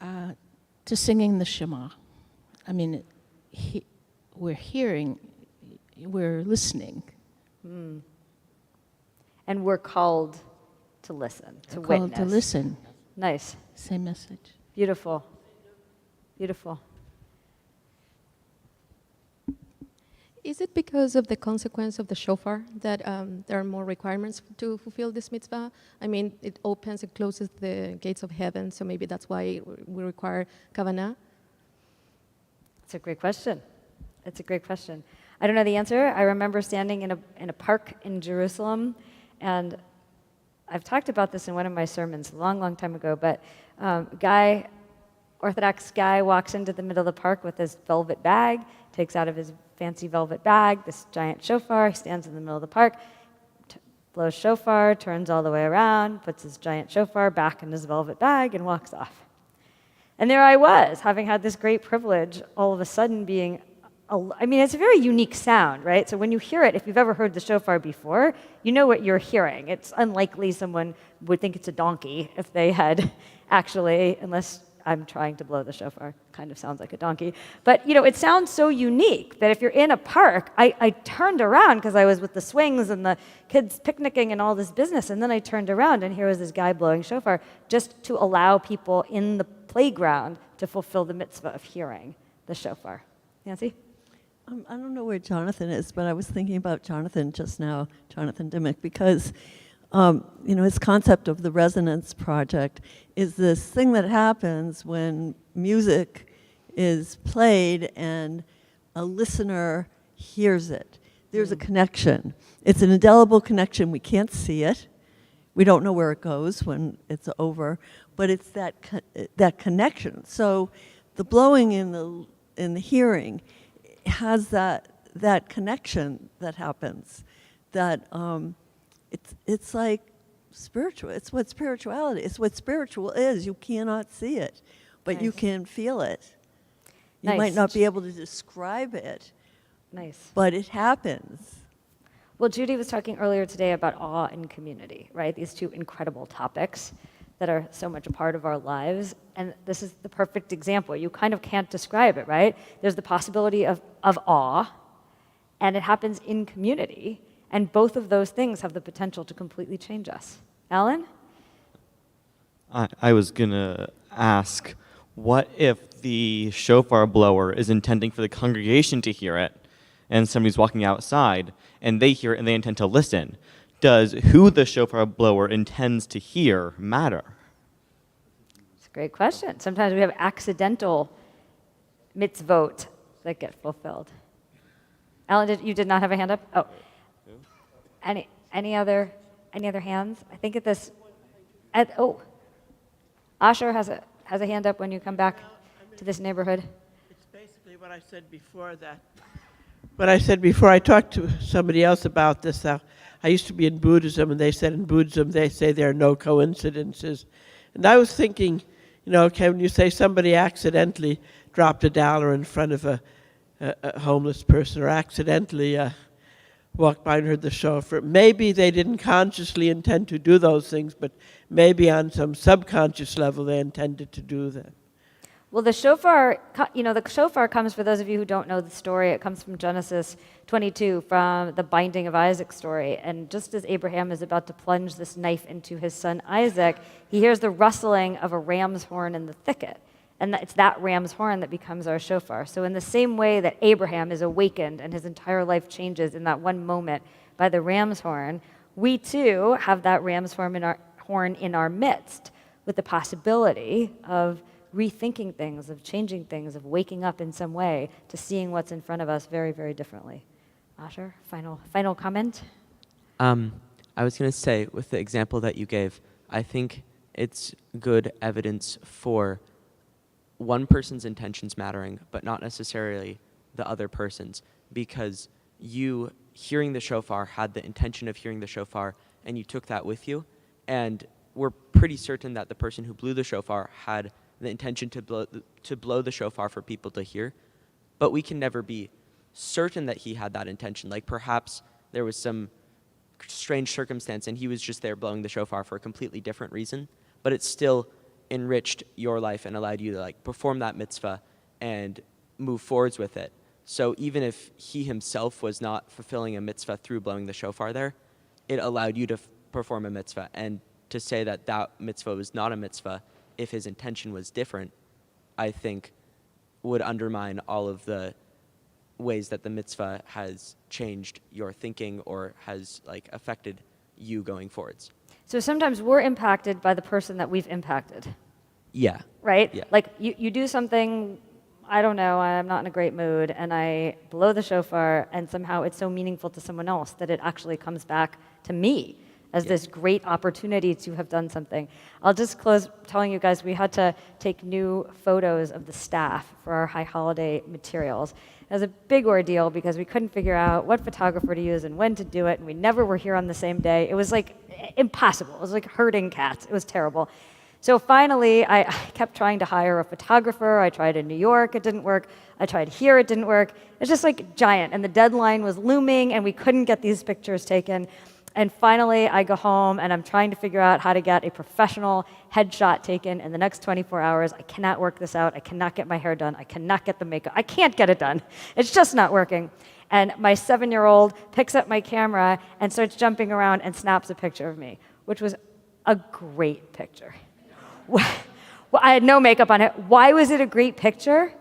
to singing the Shema. I mean, we're hearing, we're listening. Mm. And we're called to listen, to We're called witness. to listen. Nice. Same message. Beautiful. Beautiful. Is it because of the consequence of the shofar that there are more requirements to fulfill this mitzvah? I mean, it opens and closes the gates of heaven, so maybe that's why we require kavanah? It's a great question. It's a great question. I don't know the answer. I remember standing in a park in Jerusalem, and I've talked about this in one of my sermons a long, long time ago, but Orthodox guy walks into the middle of the park with his velvet bag, takes out of his fancy velvet bag this giant shofar, he stands in the middle of the park, blows shofar, turns all the way around, puts his giant shofar back in his velvet bag, and walks off. And there I was, having had this great privilege, all of a sudden being, I mean, it's a very unique sound, right? So when you hear it, if you've ever heard the shofar before, you know what you're hearing. It's unlikely someone would think it's a donkey if they had actually, unless I'm trying to blow the shofar, kind of sounds like a donkey. But, you know, it sounds so unique that if you're in a park, I turned around because I was with the swings and the kids picnicking and all this business, and then I turned around and here was this guy blowing shofar just to allow people in the playground to fulfill the mitzvah of hearing the shofar. Nancy? I don't know where Jonathan is, but I was thinking about Jonathan just now, Jonathan Dimmick, because his concept of the resonance project is this thing that happens when music is played and a listener hears it. There's a connection. It's an indelible connection. We can't see it. We don't know where it goes when it's over, but it's that connection. So the blowing in the hearing has that connection that happens. That it's like spiritual. It's what spirituality. It's what spiritual is. You cannot see it, but you can feel it. You Nice. might not be able to describe it. Nice. But it happens. Well, Judy was talking earlier today about awe and community, right? These two incredible topics that are so much a part of our lives. And this is the perfect example. You kind of can't describe it, right? There's the possibility of awe, and it happens in community. And both of those things have the potential to completely change us. Alan? I was going to ask, what if the shofar blower is intending for the congregation to hear it, and somebody's walking outside, and they hear it and they intend to listen? Does who the shofar blower intends to hear matter? It's a great question. Sometimes we have accidental mitzvot that get fulfilled. Alan, you did not have a hand up? Oh. Any other hands? I think Asher has a hand up when you come back to this neighborhood. It's basically what I said before that. What I said before, I talked to somebody else about this. I used to be in Buddhism, and they said in Buddhism they say there are no coincidences. And I was thinking, can you say somebody accidentally dropped $1 in front of a homeless person, or accidentally walked by and heard the shofar? Maybe they didn't consciously intend to do those things, but maybe on some subconscious level they intended to do that. Well, the shofar, the shofar comes, for those of you who don't know the story, it comes from Genesis 22, from the binding of Isaac's story. And just as Abraham is about to plunge this knife into his son Isaac, he hears the rustling of a ram's horn in the thicket. And it's that ram's horn that becomes our shofar. So in the same way that Abraham is awakened and his entire life changes in that one moment by the ram's horn, we too have that ram's horn in our midst, with the possibility of rethinking things, of changing things, of waking up in some way to seeing what's in front of us very, very differently. Asher, final comment? I was going to say, with the example that you gave, I think it's good evidence for one person's intentions mattering, but not necessarily the other person's, because you, hearing the shofar, had the intention of hearing the shofar, and you took that with you, and we're pretty certain that the person who blew the shofar had the intention to blow the shofar for people to hear, but we can never be certain that he had that intention. Like perhaps there was some strange circumstance and he was just there blowing the shofar for a completely different reason, but it still enriched your life and allowed you to perform that mitzvah and move forwards with it. So even if he himself was not fulfilling a mitzvah through blowing the shofar there, it allowed you to perform a mitzvah. And to say that that mitzvah was not a mitzvah if his intention was different, I think would undermine all of the ways that the mitzvah has changed your thinking or has affected you going forwards. So sometimes we're impacted by the person that we've impacted. Yeah. Right? Yeah. You do something, I don't know, I'm not in a great mood, and I blow the shofar, and somehow it's so meaningful to someone else that it actually comes back to me as this great opportunity to have done something. I'll just close telling you guys we had to take new photos of the staff for our high holiday materials. It was a big ordeal because we couldn't figure out what photographer to use and when to do it, and we never were here on the same day. It was impossible. It was like herding cats. It was terrible. So finally, I kept trying to hire a photographer. I tried in New York, it didn't work. I tried here, it didn't work. It's just giant, and the deadline was looming, and we couldn't get these pictures taken. And finally, I go home, and I'm trying to figure out how to get a professional headshot taken in the next 24 hours. I cannot work this out. I cannot get my hair done. I cannot get the makeup. I can't get it done. It's just not working. And my 7-year-old picks up my camera and starts jumping around and snaps a picture of me, which was a great picture. Well, I had no makeup on it. Why was it a great picture?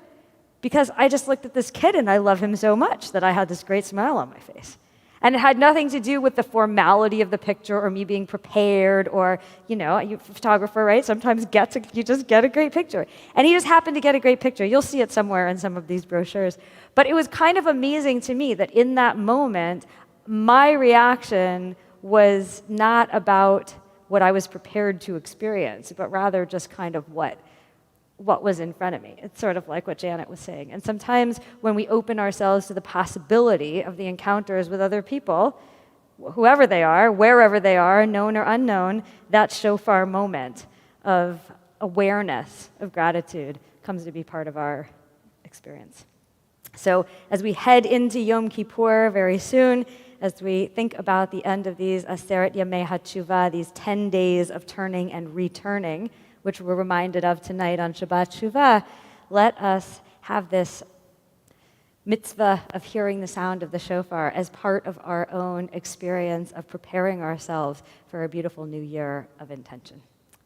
Because I just looked at this kid, and I love him so much that I had this great smile on my face. And it had nothing to do with the formality of the picture or me being prepared or, a photographer, right? Sometimes you just get a great picture. And he just happened to get a great picture. You'll see it somewhere in some of these brochures. But it was kind of amazing to me that in that moment, my reaction was not about what I was prepared to experience, but rather just kind of what was in front of me. It's sort of like what Janet was saying. And sometimes when we open ourselves to the possibility of the encounters with other people, whoever they are, wherever they are, known or unknown, that shofar moment of awareness, of gratitude, comes to be part of our experience. So as we head into Yom Kippur very soon, as we think about the end of these Aseret Yamei HaTshuva, these 10 days of turning and returning, which we're reminded of tonight on Shabbat Shuva, let us have this mitzvah of hearing the sound of the shofar as part of our own experience of preparing ourselves for a beautiful new year of intention.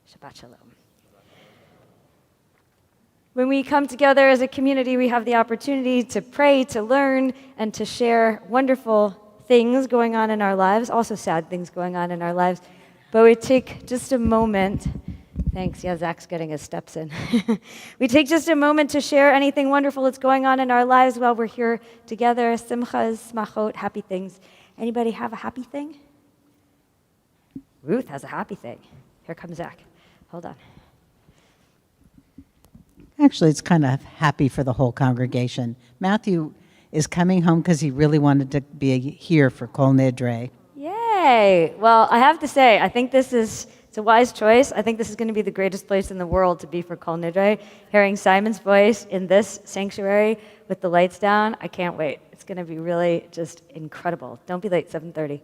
Shabbat Shalom. When we come together as a community, we have the opportunity to pray, to learn, and to share wonderful things going on in our lives, also sad things going on in our lives. But we take just a moment. Thanks. Yeah, Zach's getting his steps in. We take just a moment to share anything wonderful that's going on in our lives while we're here together. Simchas, smachot, happy things. Anybody have a happy thing? Ruth has a happy thing. Here comes Zach. Hold on. Actually, it's kind of happy for the whole congregation. Matthew is coming home because he really wanted to be here for Kol Nidre. Yay! Well, I have to say, I think it's a wise choice. I think this is going to be the greatest place in the world to be for Kol Nidre. Hearing Simon's voice in this sanctuary with the lights down, I can't wait. It's going to be really just incredible. Don't be late, 7:30,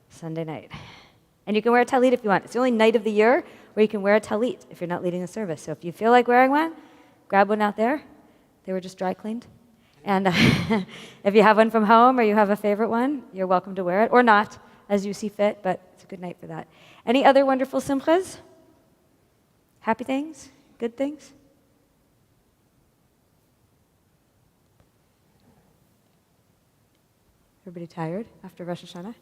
Sunday night. And you can wear a talit if you want. It's the only night of the year where you can wear a talit if you're not leading the service. So if you feel like wearing one, grab one out there. They were just dry cleaned. And if you have one from home or you have a favorite one, you're welcome to wear it, or not, as you see fit, but it's a good night for that. Any other wonderful simchas? Happy things? Good things? Everybody tired after Rosh Hashanah?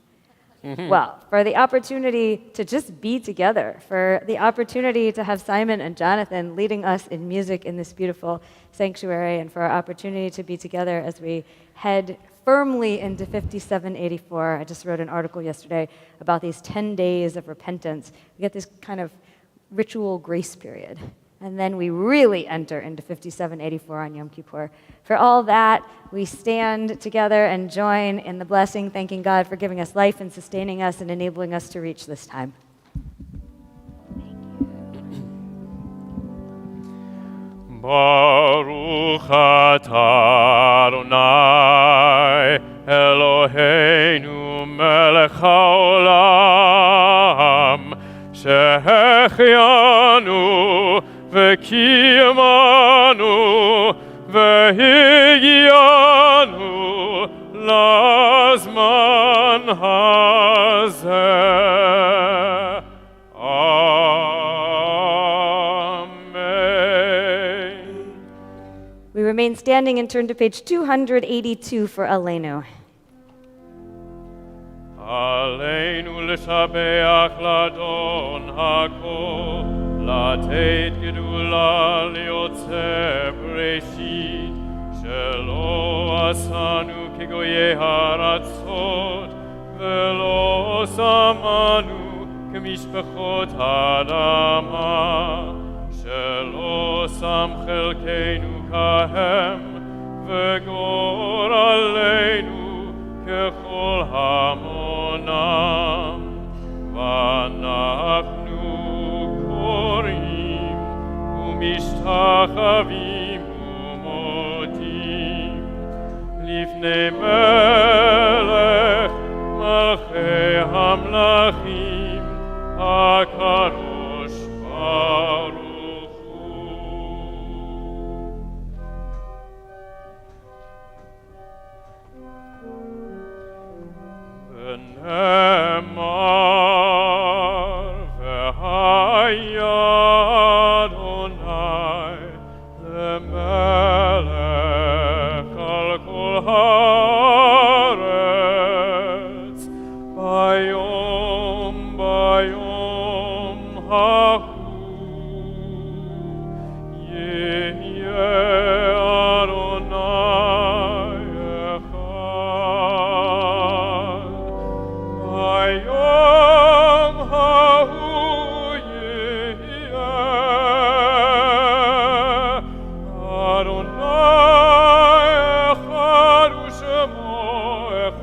Well, for the opportunity to just be together, for the opportunity to have Simon and Jonathan leading us in music in this beautiful sanctuary, and for our opportunity to be together as we head firmly into 5784. I just wrote an article yesterday about these 10 days of repentance. We get this kind of ritual grace period. And then we really enter into 5784 on Yom Kippur. For all that, we stand together and join in the blessing, thanking God for giving us life and sustaining us and enabling us to reach this time. Baruch atah Adonai Eloheinu melech haolam שהחיינו וקיימנו והגיענו לזמן הזה. We remain standing and turn to page 282 for Aleinu. עלינו לשבח לאדון הכל, לתת גדולה ליוצא בראשית, שלא עשנו כגויי הארצות, ולא שמנו כמשפחות האדמה, שלא שם חלקנו כהם, וגורלנו ככל המונם, ואנחנו קוראים ומשתחווים ומודים לפני מלך מלכי המלכים הקדוש ברוך נאמר והיה אדוני למלך על כל הארץ ביום ההוא יהיה אדוני ביום ההוא יהיה אדוני אחד ושמו אחד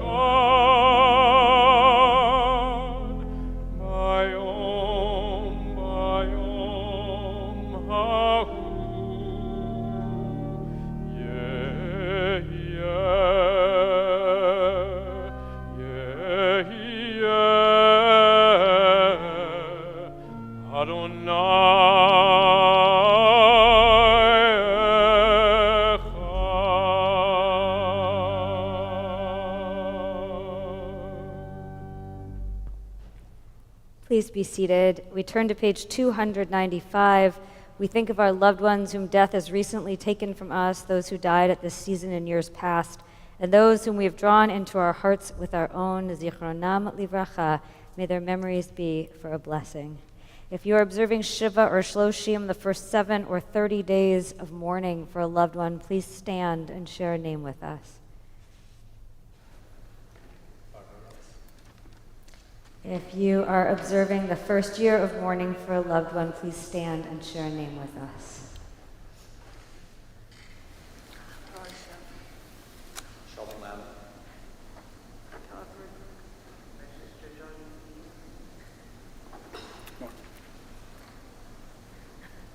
ביום ההוא Please be seated. We turn to page 295. We think of our loved ones whom death has recently taken from us, those who died at this season in years past, and those whom we have drawn into our hearts with our own zichronam livracha. May their memories be for a blessing. If you are observing Shuva or Shloshim, the first 7 or 30 days of mourning for a loved one, please stand and share a name with us. If you are observing the first year of mourning for a loved one, please stand and share a name with us.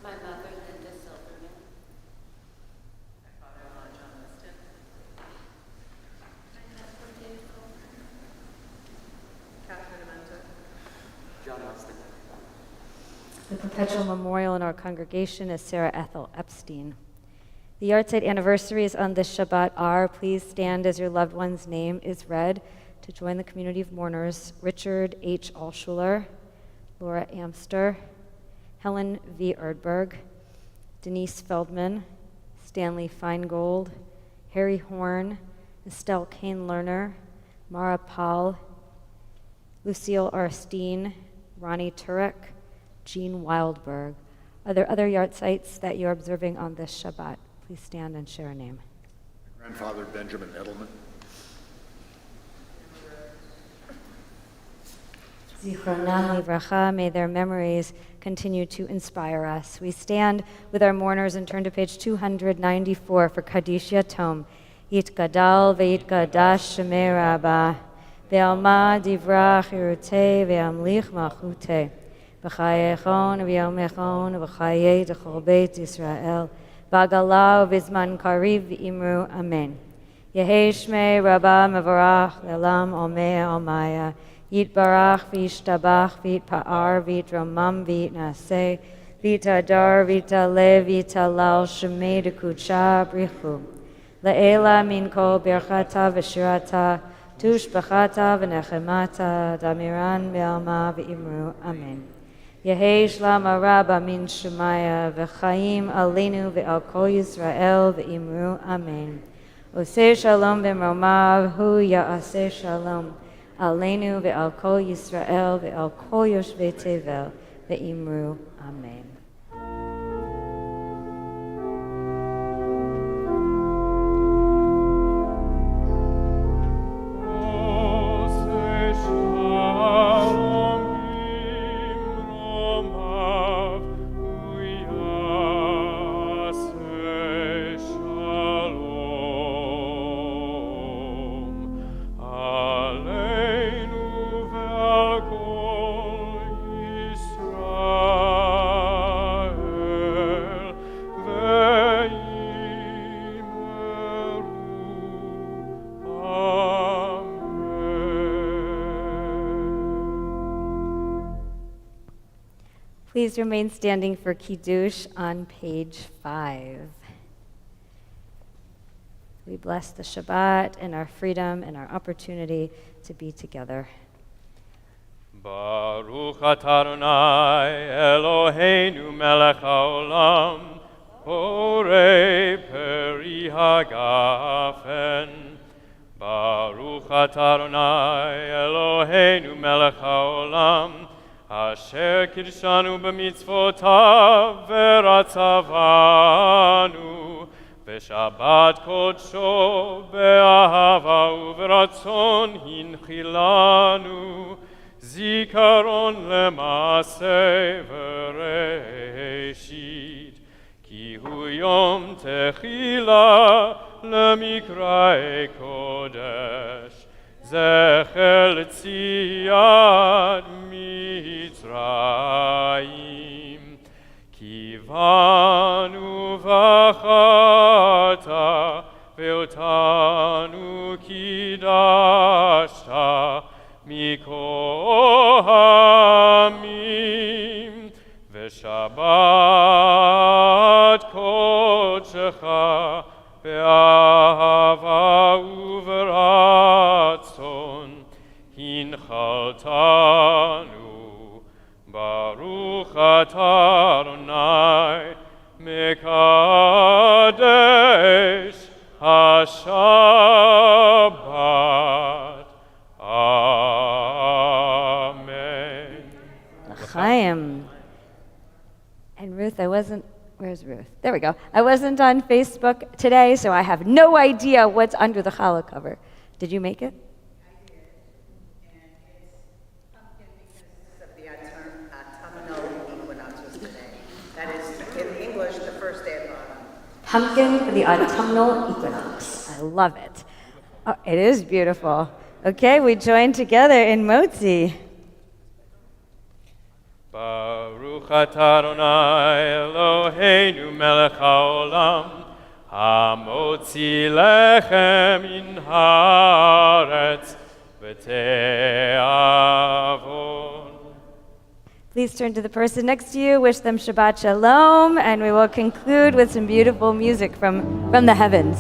My mother, Linda Silverman. My father-in-law, John Liston. My husband, David Goldberg. Catherine Amenta. John Liston. The perpetual memorial in our congregation is Sarah Ethel Epstein. The yahrzeit anniversaries on this Shabbat are, please stand as your loved one's name is read to join the community of mourners: Richard H. Alschuler, Laura Amster, Helen V. Erdberg, Denise Feldman, Stanley Feingold, Harry Horn, Estelle Kane-Lerner, Mara Paul, Lucille R. Steen, Ronnie Turek, Jean Wildberg. Are there other yahrzeits that you're observing on this Shabbat? Please stand and share a name. Grandfather Benjamin Edelman. Zichronam livracha, may their memories continue to inspire us. We stand with our mourners and turn to page 294 for Kaddish Yatom. Yitgadal ve'yitgadash shemei Rabbah, ve'alma divrach irutei ve'amlich malchutei, v'chayechon v'yomechon v'chayei d'chol beit Yisrael, v'agalau v'zman kariv v'imru amen. Yehei shmei Rabbah mevarach le'lam omei omaya, Yitbarach v'yishtabach v'yitpa'ar v'yitramam v'yitnaseh v'yitadar v'yitaleh v'yitalal shemei d'kudsha brichu. Le'ela min kol birchata v'shirata tushbachata v'nechemata damiran be'alma v'imru amen. Yehei shlama rabba min shemaya v'chaim aleinu ve'al kol Yisrael v'imru amen. Oseh shalom b'mromav hu ya'aseh shalom Aleinu ve'al kol Yisrael ve'al kol yoshvei tevel ve'imru amen. Please remain standing for Kiddush on page 5. We bless the Shabbat and our freedom and our opportunity to be together. Baruch atah Adonai Eloheinu melech haolam, borei peri hagafen. Baruch atah Adonai Eloheinu melech haolam, Asher kirshanu b'mitzvotav v'ratzavanu v'shabbat kodsho be'ahava u'v'ratzon hinchilanu zikaron le'maseh v'reshit ki hu yom techila le'mikra'e kodesh Zechel Tziad Mitzrayim Kivanu v'chata ve'otanu kidashta mikohamim ve'shabbat kodshecha ve'ahava u'v'ratzon hinchaltanu Baruch atah Adonai mekadesh haShabbat. Amen. Chaim. And Ruth, where's Ruth? There we go. I wasn't on Facebook today, so I have no idea what's under the challah cover. Did you make it? Pumpkin for the autumnal equinox. I love it. Oh, it is beautiful. Okay, we join together in Motzi. Baruch atah Adonai Eloheinu melech haolam, hamotzi lechem min haaretz v'te'avon. Please turn to the person next to you, wish them Shabbat Shalom, and we will conclude with some beautiful music from the heavens.